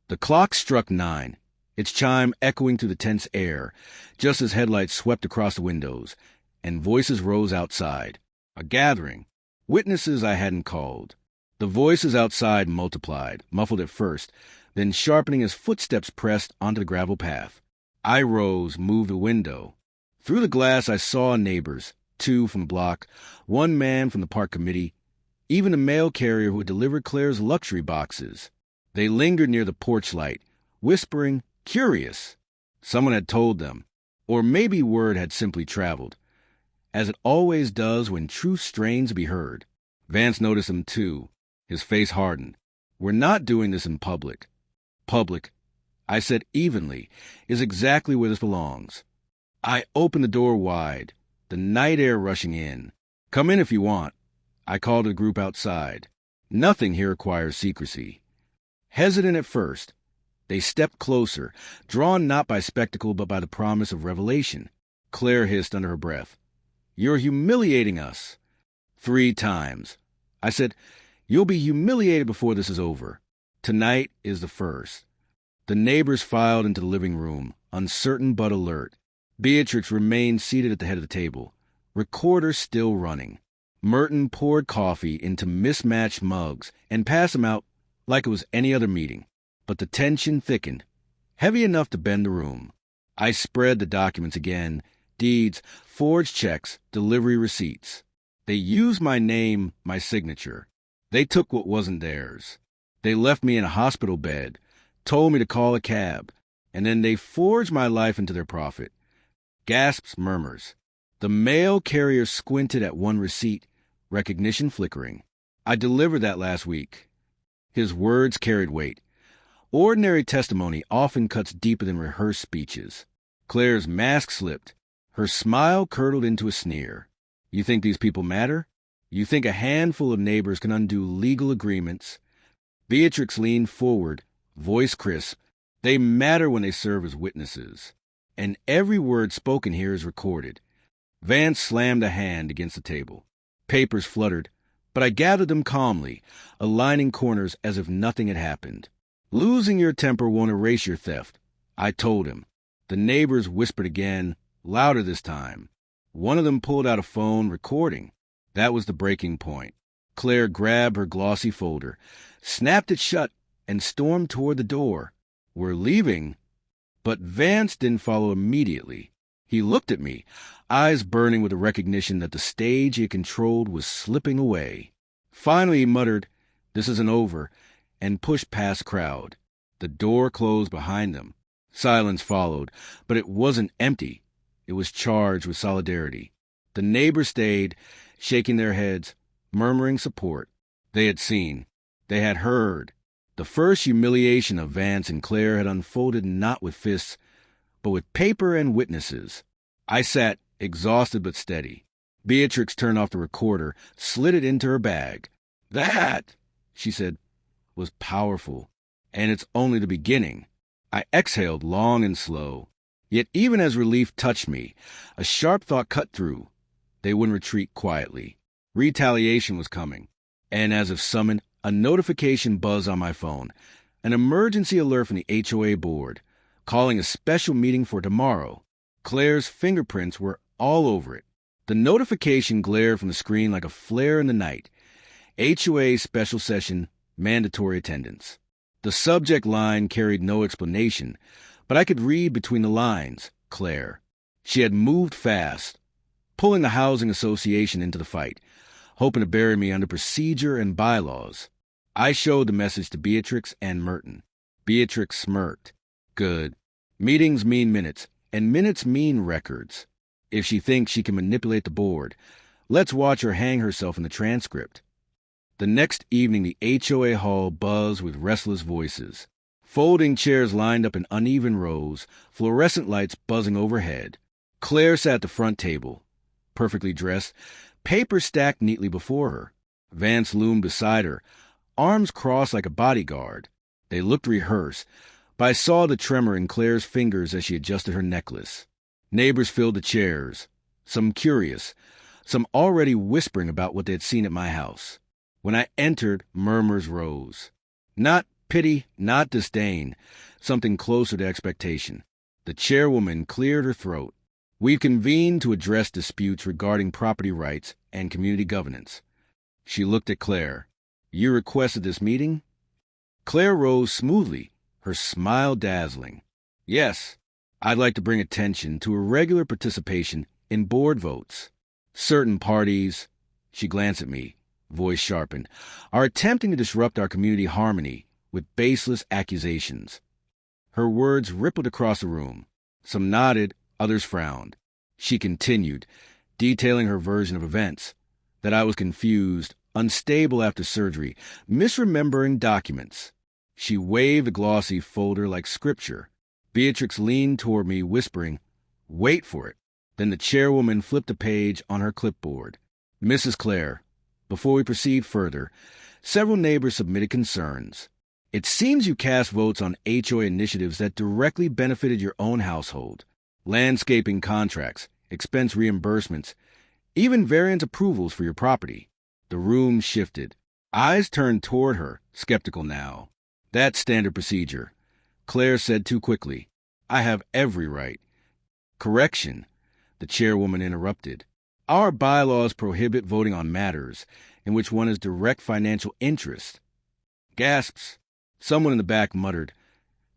The clock struck 9, its chime echoing through the tense air, just as headlights swept across the windows, and voices rose outside. A gathering. Witnesses I hadn't called. The voices outside multiplied, muffled at first, then sharpening as footsteps pressed onto the gravel path. I rose, moved the window. Through the glass I saw neighbors, 2 from the block, 1 man from the park committee, even the mail carrier who had delivered Claire's luxury boxes. They lingered near the porch light, whispering, curious. Someone had told them, or maybe word had simply traveled, as it always does when truth strains to be heard. Vance noticed them too. His face hardened. We're not doing this in public. Public, I said evenly, is exactly where this belongs. I opened the door wide, the night air rushing in. Come in if you want. I called to the group outside. Nothing here requires secrecy. Hesitant at first, they stepped closer, drawn not by spectacle but by the promise of revelation. Claire hissed under her breath. You're humiliating us. 3 times. I said, you'll be humiliated before this is over. Tonight is the first. The neighbors filed into the living room, uncertain but alert. Beatrix remained seated at the head of the table, recorder still running. Merton poured coffee into mismatched mugs and passed them out like it was any other meeting. But the tension thickened, heavy enough to bend the room. I spread the documents again, deeds, forged checks, delivery receipts. They used my name, my signature. They took what wasn't theirs. They left me in a hospital bed, told me to call a cab, and then they forged my life into their profit. Gasps, murmurs. The mail carrier squinted at one receipt, recognition flickering. I delivered that last week. His words carried weight. Ordinary testimony often cuts deeper than rehearsed speeches. Claire's mask slipped. Her smile curdled into a sneer. You think these people matter? You think a handful of neighbors can undo legal agreements? Beatrix leaned forward, voice crisp. They matter when they serve as witnesses. And every word spoken here is recorded. Vance slammed a hand against the table. Papers fluttered, but I gathered them calmly, aligning corners as if nothing had happened. Losing your temper won't erase your theft, I told him. The neighbors whispered again, louder this time. One of them pulled out a phone, recording. That was the breaking point. Claire grabbed her glossy folder, snapped it shut, and stormed toward the door. We're leaving. But Vance didn't follow immediately. He looked at me, eyes burning with the recognition that the stage he had controlled was slipping away. Finally he muttered, "This isn't over," and pushed past the crowd. The door closed behind them. Silence followed, but it wasn't empty. It was charged with solidarity. The neighbors stayed, shaking their heads, murmuring support. They had seen. They had heard. The first humiliation of Vance and Claire had unfolded not with fists, but with paper and witnesses. I sat, exhausted but steady. Beatrix turned off the recorder, slid it into her bag. That, she said, was powerful, and it's only the beginning. I exhaled long and slow. Yet even as relief touched me, a sharp thought cut through. They wouldn't retreat quietly. Retaliation was coming. And as if summoned, a notification buzzed on my phone. An emergency alert from the HOA board, calling a special meeting for tomorrow. Claire's fingerprints were all over it. The notification glared from the screen like a flare in the night. HOA special session, mandatory attendance. The subject line carried no explanation, but I could read between the lines, Claire. She had moved fast, pulling the housing association into the fight, hoping to bury me under procedure and bylaws. I showed the message to Beatrix and Merton. Beatrix smirked. Good. Meetings mean minutes, and minutes mean records. If she thinks she can manipulate the board, let's watch her hang herself in the transcript. The next evening, the HOA hall buzzed with restless voices. Folding chairs lined up in uneven rows, fluorescent lights buzzing overhead. Claire sat at the front table, perfectly dressed, paper stacked neatly before her. Vance loomed beside her, arms crossed like a bodyguard. They looked rehearsed, but I saw the tremor in Claire's fingers as she adjusted her necklace. Neighbors filled the chairs, some curious, some already whispering about what they had seen at my house. When I entered, murmurs rose. Not pity, not disdain, something closer to expectation. The chairwoman cleared her throat. We've convened to address disputes regarding property rights and community governance. She looked at Claire. You requested this meeting? Claire rose smoothly, her smile dazzling. Yes, I'd like to bring attention to irregular participation in board votes. Certain parties, she glanced at me, voice sharpened, are attempting to disrupt our community harmony with baseless accusations. Her words rippled across the room. Some nodded, others frowned. She continued, detailing her version of events, that I was confused, unstable after surgery, misremembering documents. She waved a glossy folder like scripture. Beatrix leaned toward me, whispering, Wait for it. Then the chairwoman flipped a page on her clipboard. Mrs. Claire, before we proceed further, several neighbors submitted concerns. It seems you cast votes on HOA initiatives that directly benefited your own household. Landscaping contracts, expense reimbursements, even variance approvals for your property. The room shifted. Eyes turned toward her, skeptical now. That's standard procedure. Claire said too quickly, I have every right. Correction, the chairwoman interrupted. Our bylaws prohibit voting on matters in which one has direct financial interest. Gasps. Someone in the back muttered,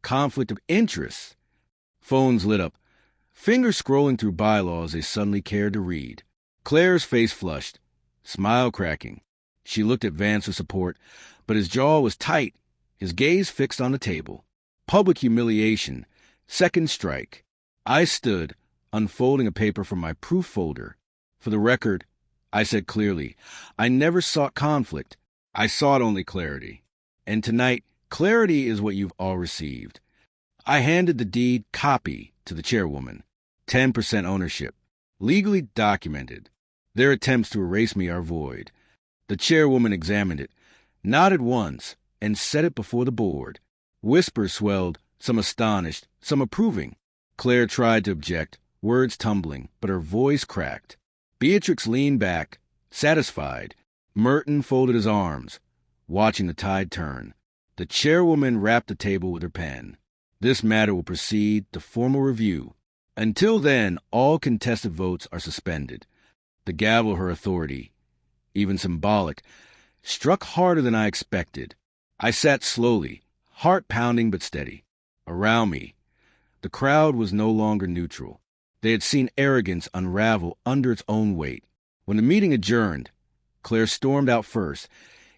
Conflict of interest. Phones lit up, fingers scrolling through bylaws they suddenly cared to read. Claire's face flushed, smile cracking. She looked at Vance for support, but his jaw was tight, his gaze fixed on the table. Public humiliation. Second strike. I stood, unfolding a paper from my proof folder. For the record, I said clearly, I never sought conflict. I sought only clarity. And tonight, clarity is what you've all received. I handed the deed copy to the chairwoman. 10% ownership. Legally documented. Their attempts to erase me are void. The chairwoman examined it, nodded once, and set it before the board. Whispers swelled, some astonished, some approving. Claire tried to object, words tumbling, but her voice cracked. Beatrix leaned back, satisfied. Merton folded his arms, watching the tide turn. The chairwoman rapped the table with her pen. This matter will proceed to formal review. Until then, all contested votes are suspended. The gavel of her authority, even symbolic, struck harder than I expected. I sat slowly, heart pounding but steady. Around me, the crowd was no longer neutral. They had seen arrogance unravel under its own weight. When the meeting adjourned, Claire stormed out first,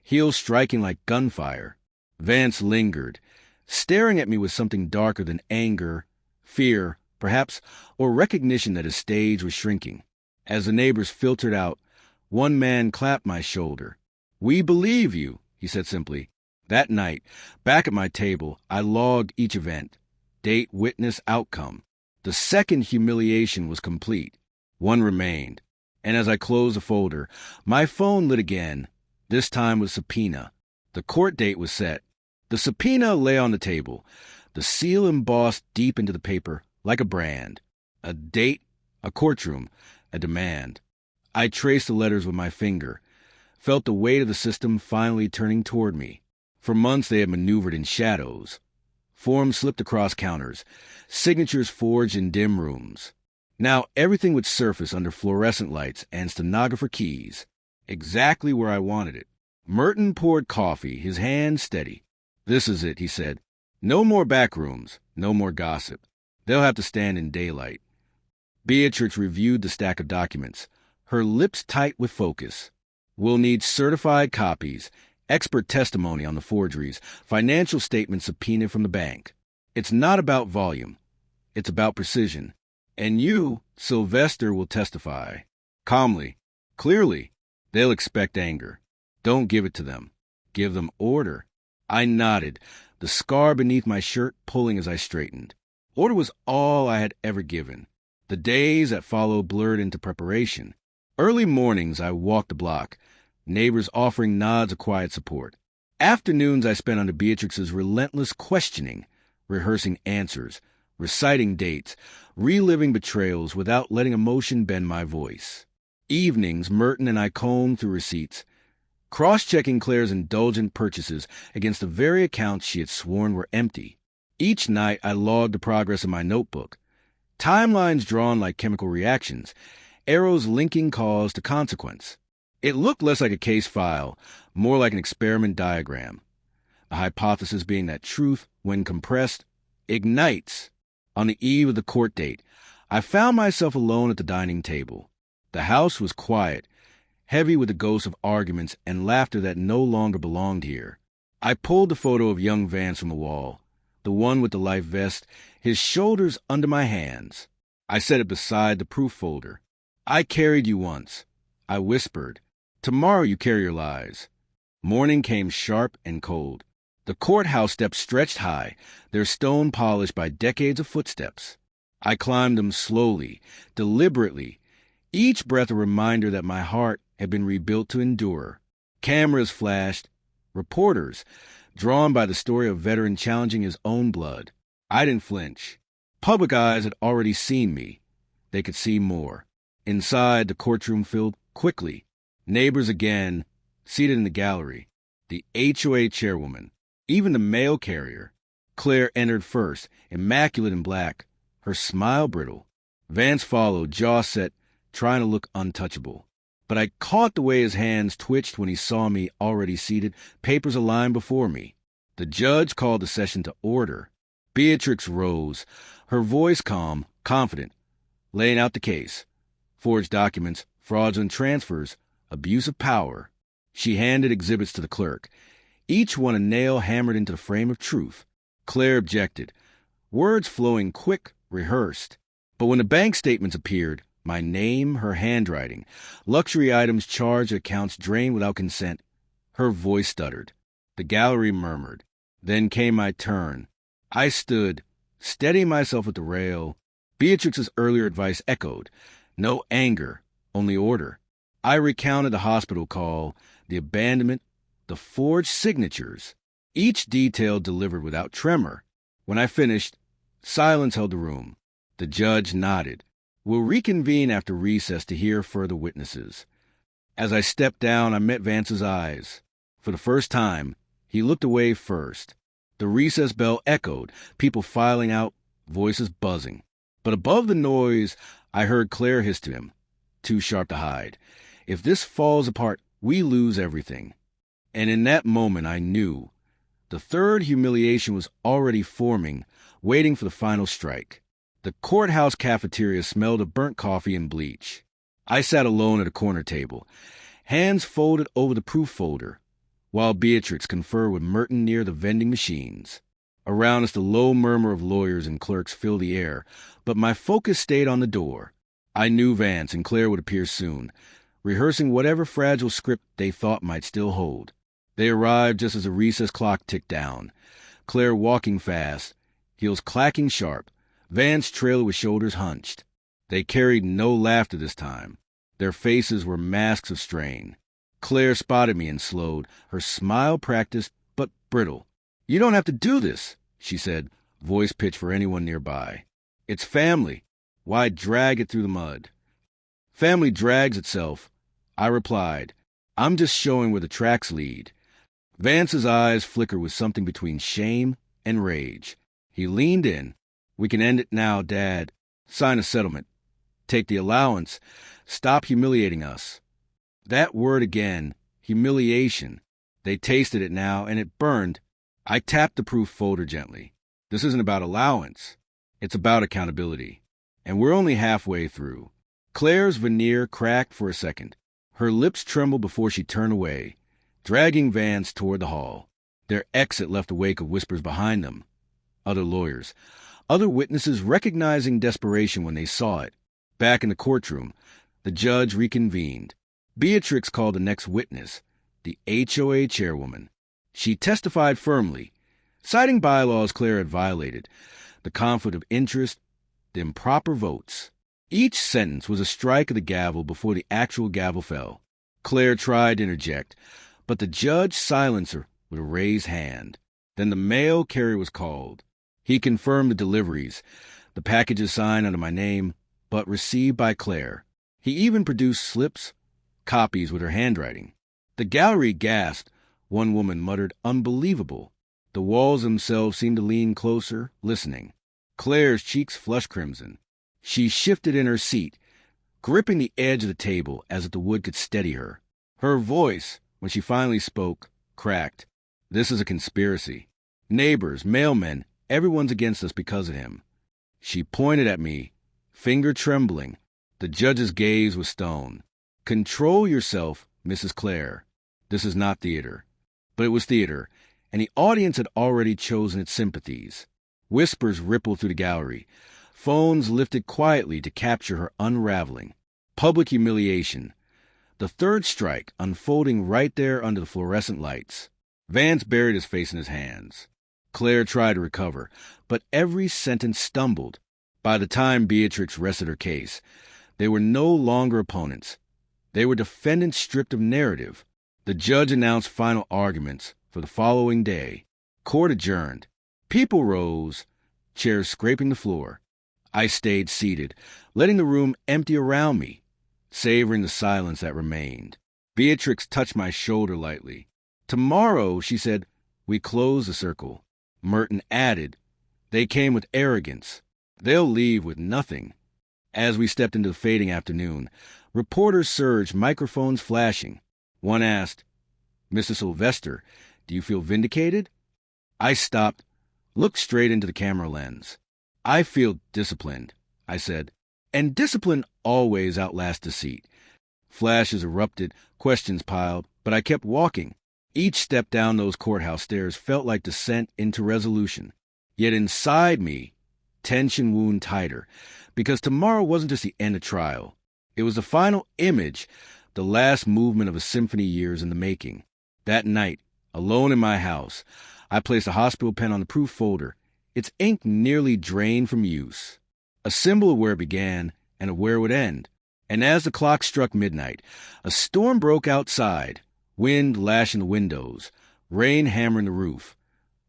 heels striking like gunfire. Vance lingered, staring at me with something darker than anger, fear, perhaps, or recognition that his stage was shrinking. As the neighbors filtered out, one man clapped my shoulder. We believe you, he said simply. That night, back at my table, I logged each event. Date, witness, outcome. The second humiliation was complete. One remained. And as I closed the folder, my phone lit again, this time with subpoena. The court date was set. The subpoena lay on the table, the seal embossed deep into the paper, like a brand. A date, a courtroom, a demand. I traced the letters with my finger, felt the weight of the system finally turning toward me. For months they had maneuvered in shadows. Forms slipped across counters, signatures forged in dim rooms. Now everything would surface under fluorescent lights and stenographer keys, exactly where I wanted it. Merton poured coffee, his hand steady. "This is it," he said. "No more back rooms, no more gossip. They'll have to stand in daylight." Beatrix reviewed the stack of documents, her lips tight with focus. "We'll need certified copies, expert testimony on the forgeries, financial statements subpoenaed from the bank. It's not about volume. It's about precision. And you, Sylvester, will testify. Calmly, clearly. They'll expect anger. Don't give it to them. Give them order." I nodded, the scar beneath my shirt pulling as I straightened. Order was all I had ever given. The days that followed blurred into preparation. Early mornings I walked the block, neighbors offering nods of quiet support. Afternoons I spent under Beatrix's relentless questioning, rehearsing answers, reciting dates, reliving betrayals without letting emotion bend my voice. Evenings, Merton and I combed through receipts, cross-checking Claire's indulgent purchases against the very accounts she had sworn were empty. Each night I logged the progress in my notebook, timelines drawn like chemical reactions, arrows linking cause to consequence. It looked less like a case file, more like an experiment diagram. The hypothesis being that truth, when compressed, ignites. On the eve of the court date, I found myself alone at the dining table. The house was quiet, heavy with the ghosts of arguments and laughter that no longer belonged here. I pulled the photo of young Vance from the wall, the one with the life vest, his shoulders under my hands. I set it beside the proof folder. "I carried you once," I whispered. "Tomorrow you carry your lies." Morning came sharp and cold. The courthouse steps stretched high, their stone polished by decades of footsteps. I climbed them slowly, deliberately, each breath a reminder that my heart had been rebuilt to endure. Cameras flashed, reporters, drawn by the story of a veteran challenging his own blood. I didn't flinch. Public eyes had already seen me. They could see more. Inside, the courtroom filled quickly. Neighbors again, seated in the gallery. The HOA chairwoman, even the mail carrier. Claire entered first, immaculate in black, her smile brittle. Vance followed, jaw set, trying to look untouchable. But I caught the way his hands twitched when he saw me already seated, papers aligned before me. The judge called the session to order. Beatrix rose, her voice calm, confident, laying out the case. Forged documents, fraudulent transfers, abuse of power. She handed exhibits to the clerk, each one a nail hammered into the frame of truth. Claire objected, words flowing quick, rehearsed. But when the bank statements appeared, my name, her handwriting, luxury items charged, accounts drained without consent, her voice stuttered. The gallery murmured. Then came my turn. I stood, steadying myself at the rail. Beatrix's earlier advice echoed. No anger, only order. I recounted the hospital call, the abandonment, the forged signatures, each detail delivered without tremor. When I finished, silence held the room. The judge nodded. "We'll reconvene after recess to hear further witnesses." As I stepped down, I met Vance's eyes. For the first time, he looked away first. The recess bell echoed, people filing out, voices buzzing. But above the noise, I heard Claire hiss to him, too sharp to hide. "If this falls apart, we lose everything." And in that moment, I knew. The third humiliation was already forming, waiting for the final strike. The courthouse cafeteria smelled of burnt coffee and bleach. I sat alone at a corner table, hands folded over the proof folder, while Beatrix conferred with Merton near the vending machines. Around us, the low murmur of lawyers and clerks filled the air, but my focus stayed on the door. I knew Vance and Claire would appear soon, rehearsing whatever fragile script they thought might still hold. They arrived just as the recess clock ticked down. Claire walking fast, heels clacking sharp, Vance trailed with shoulders hunched. They carried no laughter this time. Their faces were masks of strain. Claire spotted me and slowed, her smile practiced but brittle. "You don't have to do this," she said, voice pitched for anyone nearby. It's family. Why drag it through the mud? Family drags itself. I replied, I'm just showing where the tracks lead. Vance's eyes flickered with something between shame and rage. He leaned in. We can end it now, Dad. Sign a settlement. Take the allowance. Stop humiliating us. That word again, humiliation. They tasted it now, and it burned. I tapped the proof folder gently. This isn't about allowance. It's about accountability. And we're only halfway through. Claire's veneer cracked for a second. Her lips trembled before she turned away, dragging Vance toward the hall. Their exit left a wake of whispers behind them. Other lawyers. Other witnesses recognizing desperation when they saw it. Back in the courtroom, the judge reconvened. Beatrix called the next witness, the HOA chairwoman. She testified firmly, citing bylaws Claire had violated, the conflict of interest, the improper votes. Each sentence was a strike of the gavel before the actual gavel fell. Claire tried to interject, but the judge silenced her with a raised hand. Then the mail carrier was called. He confirmed the deliveries, the packages signed under my name, but received by Claire. He even produced slips, copies with her handwriting. The gallery gasped. One woman muttered, "Unbelievable." The walls themselves seemed to lean closer, listening. Claire's cheeks flushed crimson. She shifted in her seat, gripping the edge of the table as if the wood could steady her. Her voice, when she finally spoke, cracked. This is a conspiracy. Neighbors, mailmen, everyone's against us because of him. She pointed at me, finger trembling. The judge's gaze was stone. Control yourself, Mrs. Claire. This is not theater. But it was theater, and the audience had already chosen its sympathies. Whispers rippled through the gallery. Phones lifted quietly to capture her unraveling. Public humiliation. The third strike unfolding right there under the fluorescent lights. Vance buried his face in his hands. Claire tried to recover, but every sentence stumbled. By the time Beatrix rested her case, they were no longer opponents. They were defendants stripped of narrative. The judge announced final arguments for the following day. Court adjourned. People rose, chairs scraping the floor. I stayed seated, letting the room empty around me, savoring the silence that remained. Beatrix touched my shoulder lightly. Tomorrow, she said, we close the circle. Merton added, they came with arrogance. They'll leave with nothing. As we stepped into the fading afternoon, reporters surged, microphones flashing. One asked, Mr. Sylvester, do you feel vindicated? I stopped, looked straight into the camera lens. I feel disciplined, I said, and discipline always outlasts deceit. Flashes erupted, questions piled, but I kept walking. Each step down those courthouse stairs felt like descent into resolution. Yet inside me, tension wound tighter, because tomorrow wasn't just the end of trial. It was the final image, the last movement of a symphony years in the making. That night, alone in my house, I placed a hospital pen on the proof folder, its ink nearly drained from use. A symbol of where it began and of where it would end. And as the clock struck midnight, a storm broke outside, wind lashing the windows, rain hammering the roof,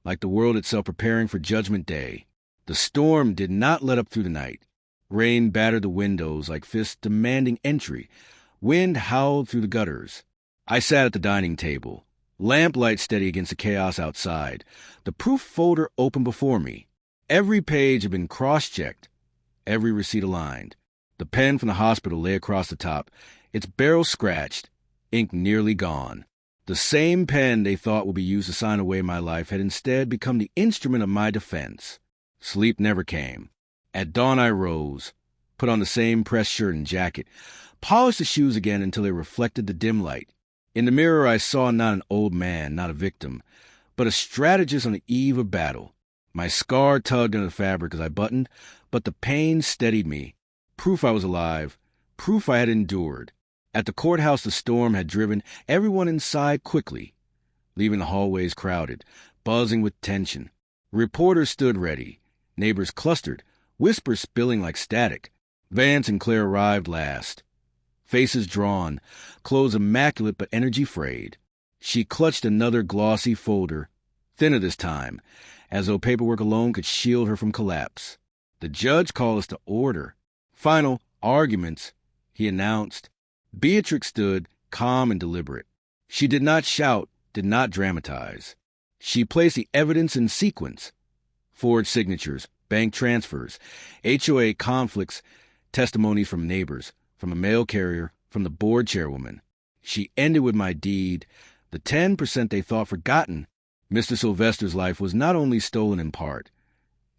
like the world itself preparing for Judgment Day. The storm did not let up through the night. Rain battered the windows like fists demanding entry. Wind howled through the gutters. I sat at the dining table, lamplight steady against the chaos outside, the proof folder open before me. Every page had been cross-checked, every receipt aligned. The pen from the hospital lay across the top, its barrel scratched, ink nearly gone. The same pen they thought would be used to sign away my life had instead become the instrument of my defense. Sleep never came. At dawn I rose, put on the same pressed shirt and jacket, polished the shoes again until they reflected the dim light. In the mirror I saw not an old man, not a victim, but a strategist on the eve of battle. My scar tugged into the fabric as I buttoned, but the pain steadied me. Proof I was alive, proof I had endured. At the courthouse the storm had driven everyone inside quickly, leaving the hallways crowded, buzzing with tension. Reporters stood ready, neighbors clustered, whispers spilling like static. Vance and Claire arrived last. Faces drawn, clothes immaculate but energy frayed. She clutched another glossy folder, thinner this time, as though paperwork alone could shield her from collapse. The judge called us to order. Final arguments, he announced. Beatrix stood, calm and deliberate. She did not shout, did not dramatize. She placed the evidence in sequence. Forged signatures, bank transfers, HOA conflicts, testimonies from neighbors, from a mail carrier, from the board chairwoman. She ended with my deed, the 10% they thought forgotten. Mr. Sylvester's life was not only stolen in part,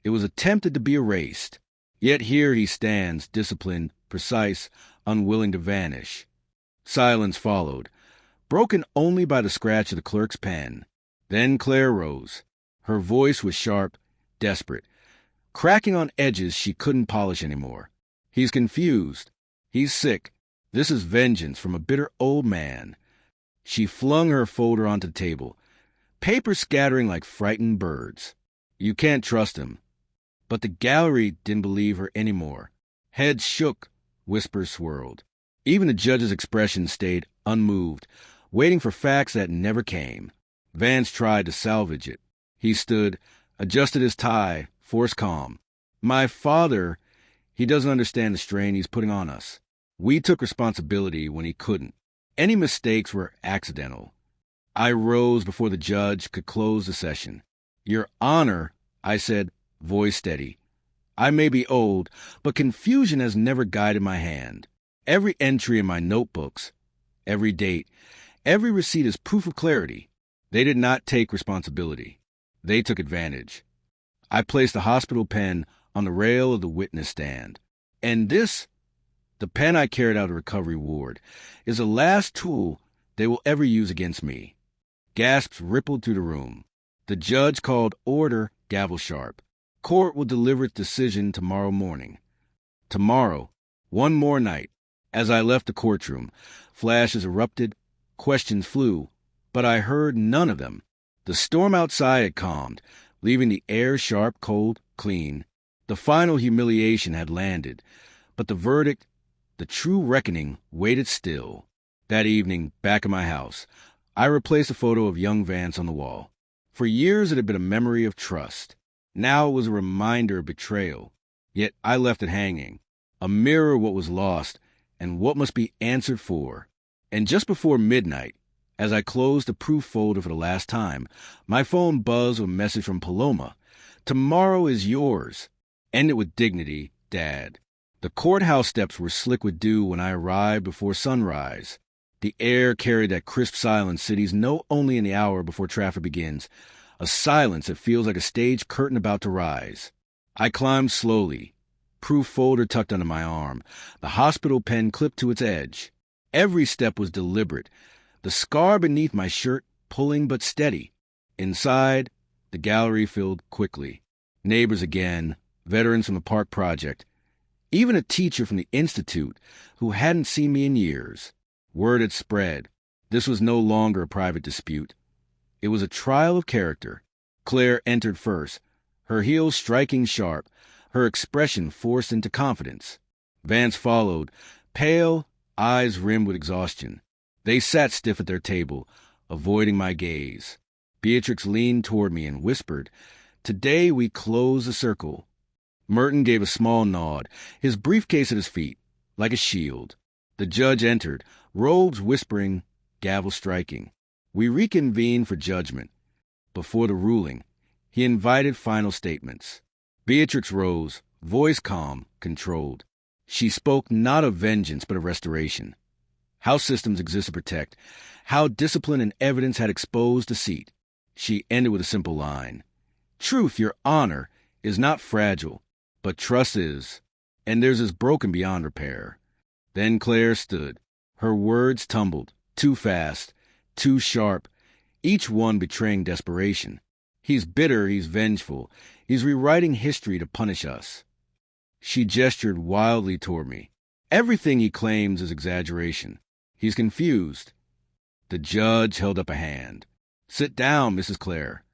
it was attempted to be erased. Yet here he stands, disciplined, precise, unwilling to vanish. Silence followed, broken only by the scratch of the clerk's pen. Then Claire rose. Her voice was sharp, desperate, cracking on edges she couldn't polish anymore. He's confused. He's sick. This is vengeance from a bitter old man. She flung her folder onto the table, paper scattering like frightened birds. You can't trust him. But the gallery didn't believe her anymore. Heads shook, whispers swirled. Even the judge's expression stayed unmoved, waiting for facts that never came. Vance tried to salvage it. He stood, adjusted his tie, forced calm. My father, he doesn't understand the strain he's putting on us. We took responsibility when he couldn't. Any mistakes were accidental. I rose before the judge could close the session. Your Honor, I said, voice steady. I may be old, but confusion has never guided my hand. Every entry in my notebooks, every date, every receipt is proof of clarity. They did not take responsibility. They took advantage. I placed the hospital pen on the rail of the witness stand. And this, the pen I carried out of the recovery ward, is the last tool they will ever use against me. Gasps rippled through the room. The judge called order, gavel sharp. Court will deliver its decision tomorrow morning. Tomorrow, one more night. As I left the courtroom, flashes erupted, questions flew, but I heard none of them. The storm outside had calmed, leaving the air sharp, cold, clean. The final humiliation had landed, but the verdict, the true reckoning, waited still. That evening, back in my house, I replaced a photo of young Vance on the wall. For years it had been a memory of trust. Now it was a reminder of betrayal. Yet I left it hanging, a mirror of what was lost and what must be answered for. And just before midnight, as I closed the proof folder for the last time, my phone buzzed with a message from Paloma. Tomorrow is yours. Ended with dignity, Dad. The courthouse steps were slick with dew when I arrived before sunrise. The air carried that crisp silence cities know only in the hour before traffic begins, a silence that feels like a stage curtain about to rise. I climbed slowly, proof folder tucked under my arm, the hospital pen clipped to its edge. Every step was deliberate, the scar beneath my shirt pulling but steady. Inside, the gallery filled quickly. Neighbors again, veterans from the park project, even a teacher from the institute who hadn't seen me in years. Word had spread. This was no longer a private dispute. It was a trial of character. Claire entered first, her heels striking sharp, her expression forced into confidence. Vance followed, pale, eyes rimmed with exhaustion. They sat stiff at their table, avoiding my gaze. Beatrix leaned toward me and whispered, "Today we close the circle." Merton gave a small nod, his briefcase at his feet, like a shield. The judge entered, robes whispering, gavel striking. We reconvened for judgment. Before the ruling, he invited final statements. Beatrix rose, voice calm, controlled. She spoke not of vengeance but of restoration. How systems exist to protect, how discipline and evidence had exposed deceit. She ended with a simple line. Truth, Your Honor, is not fragile, but trust is, and theirs is broken beyond repair. Then Claire stood. Her words tumbled, too fast, too sharp, each one betraying desperation. He's bitter, he's vengeful, he's rewriting history to punish us. She gestured wildly toward me. Everything he claims is exaggeration. He's confused. The judge held up a hand. Sit down, Mrs. Clare.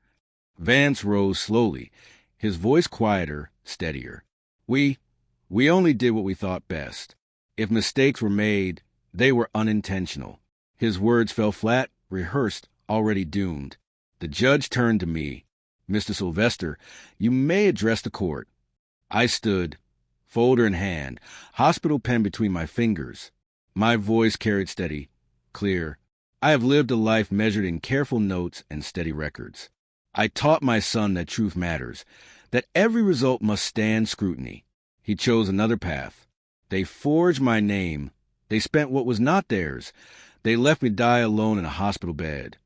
Vance rose slowly, his voice quieter, steadier. We only did what we thought best. If mistakes were made, they were unintentional. His words fell flat, rehearsed, already doomed. The judge turned to me. Mr. Sylvester, you may address the court. I stood, folder in hand, hospital pen between my fingers. My voice carried steady, clear. I have lived a life measured in careful notes and steady records. I taught my son that truth matters, that every result must stand scrutiny. He chose another path. They forged my name. They spent what was not theirs. They left me die alone in a hospital bed.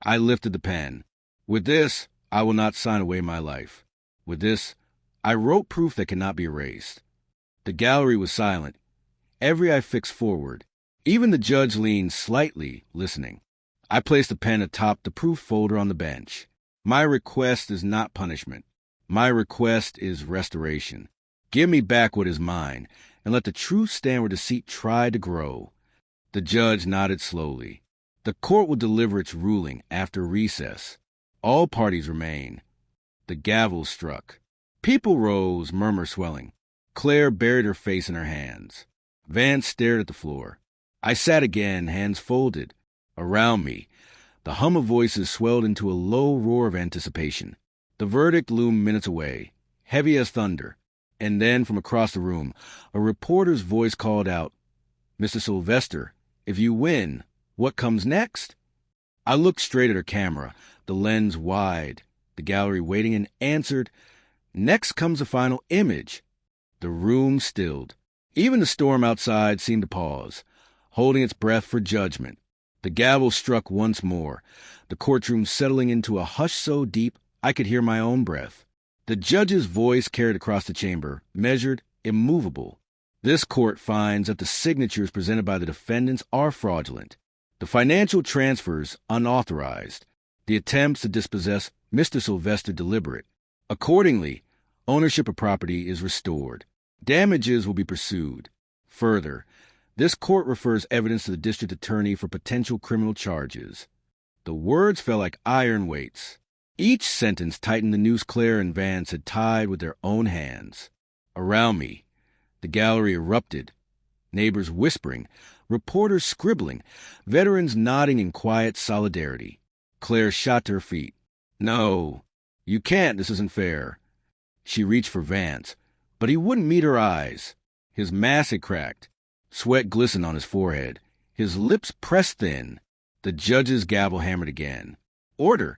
I lifted the pen. With this, I will not sign away my life. With this, I wrote proof that cannot be erased. The gallery was silent, every eye fixed forward. Even the judge leaned slightly, listening. I placed the pen atop the proof folder on the bench. My request is not punishment. My request is restoration. Give me back what is mine, and let the truth stand where deceit tried to grow. The judge nodded slowly. The court will deliver its ruling after recess. All parties remain. The gavel struck. People rose, murmur swelling. Claire buried her face in her hands. Vance stared at the floor. I sat again, hands folded. Around me, the hum of voices swelled into a low roar of anticipation. The verdict loomed minutes away, heavy as thunder. And then, from across the room, a reporter's voice called out, "Mr. Sylvester, if you win, what comes next?" I looked straight at her camera, the lens wide, the gallery waiting, and answered, "Next comes the final image." The room stilled. Even the storm outside seemed to pause, holding its breath for judgment. The gavel struck once more, the courtroom settling into a hush so deep I could hear my own breath. The judge's voice carried across the chamber, measured, immovable. This court finds that the signatures presented by the defendants are fraudulent, the financial transfers unauthorized, the attempts to dispossess Mr. Sylvester deliberate. Accordingly, ownership of property is restored. Damages will be pursued. Further, this court refers evidence to the district attorney for potential criminal charges. The words fell like iron weights. Each sentence tightened the noose Claire and Vance had tied with their own hands. Around me, the gallery erupted. Neighbors whispering, reporters scribbling, veterans nodding in quiet solidarity. Claire shot to her feet. "No, you can't. This isn't fair." She reached for Vance, but he wouldn't meet her eyes. His mask had cracked. Sweat glistened on his forehead. His lips pressed thin. The judge's gavel hammered again. "Order."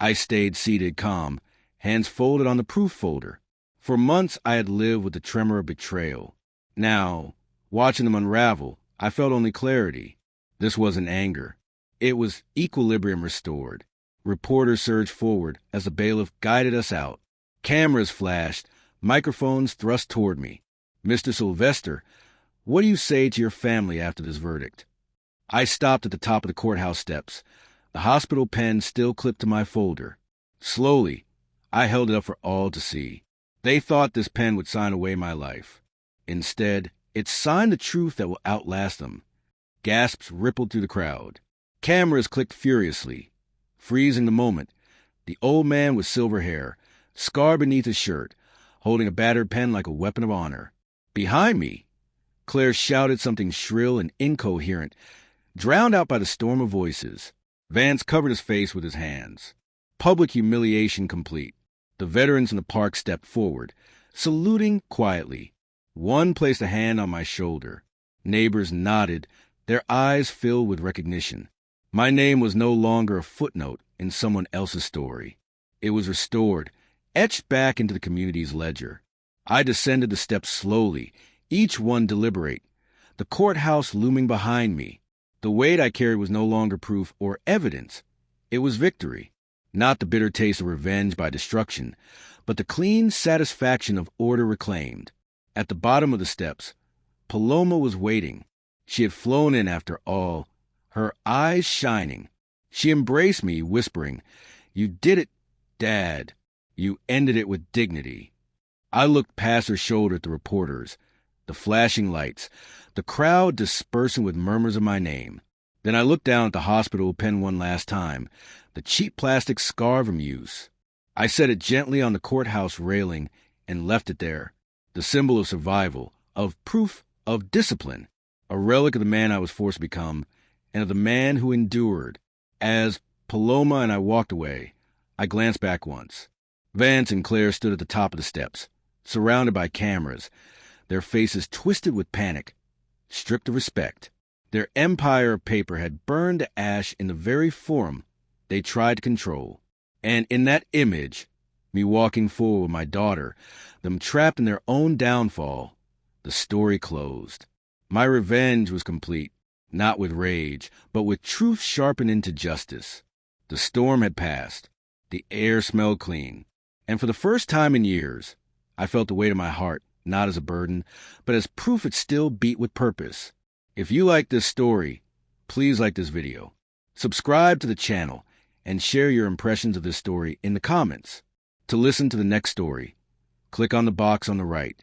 I stayed seated, calm, hands folded on the proof folder. For months I had lived with the tremor of betrayal. Now, watching them unravel, I felt only clarity. This wasn't anger. It was equilibrium restored. Reporters surged forward as the bailiff guided us out. Cameras flashed, microphones thrust toward me. "Mr. Sylvester, what do you say to your family after this verdict?" I stopped at the top of the courthouse steps, the hospital pen still clipped to my folder. Slowly, I held it up for all to see. They thought this pen would sign away my life. Instead, it signed the truth that will outlast them. Gasps rippled through the crowd. Cameras clicked furiously, freezing the moment. The old man with silver hair, scar beneath his shirt, holding a battered pen like a weapon of honor. Behind me, Claire shouted something shrill and incoherent, drowned out by the storm of voices. Vance covered his face with his hands. Public humiliation complete. The veterans in the park stepped forward, saluting quietly. One placed a hand on my shoulder. Neighbors nodded, their eyes filled with recognition. My name was no longer a footnote in someone else's story. It was restored, etched back into the community's ledger. I descended the steps slowly, each one deliberate, the courthouse looming behind me. The weight I carried was no longer proof or evidence. It was victory, not the bitter taste of revenge by destruction, but the clean satisfaction of order reclaimed. At the bottom of the steps, Paloma was waiting. She had flown in after all, her eyes shining. She embraced me, whispering, "You did it, Dad. You ended it with dignity." I looked past her shoulder at the reporters, the flashing lights, the crowd dispersing with murmurs of my name. Then I looked down at the hospital pen one last time, the cheap plastic scar from use. I set it gently on the courthouse railing and left it there, the symbol of survival, of proof, of discipline, a relic of the man I was forced to become, and of the man who endured. As Paloma and I walked away, I glanced back once. Vance and Claire stood at the top of the steps, surrounded by cameras, their faces twisted with panic, stripped of respect. Their empire of paper had burned to ash in the very forum they tried to control. And in that image, me walking forward with my daughter, them trapped in their own downfall, the story closed. My revenge was complete, not with rage, but with truth sharpened into justice. The storm had passed. The air smelled clean. And for the first time in years, I felt the weight of my heart, not as a burden, but as proof it still beat with purpose. If you like this story, please like this video. Subscribe to the channel and share your impressions of this story in the comments. To listen to the next story, click on the box on the right.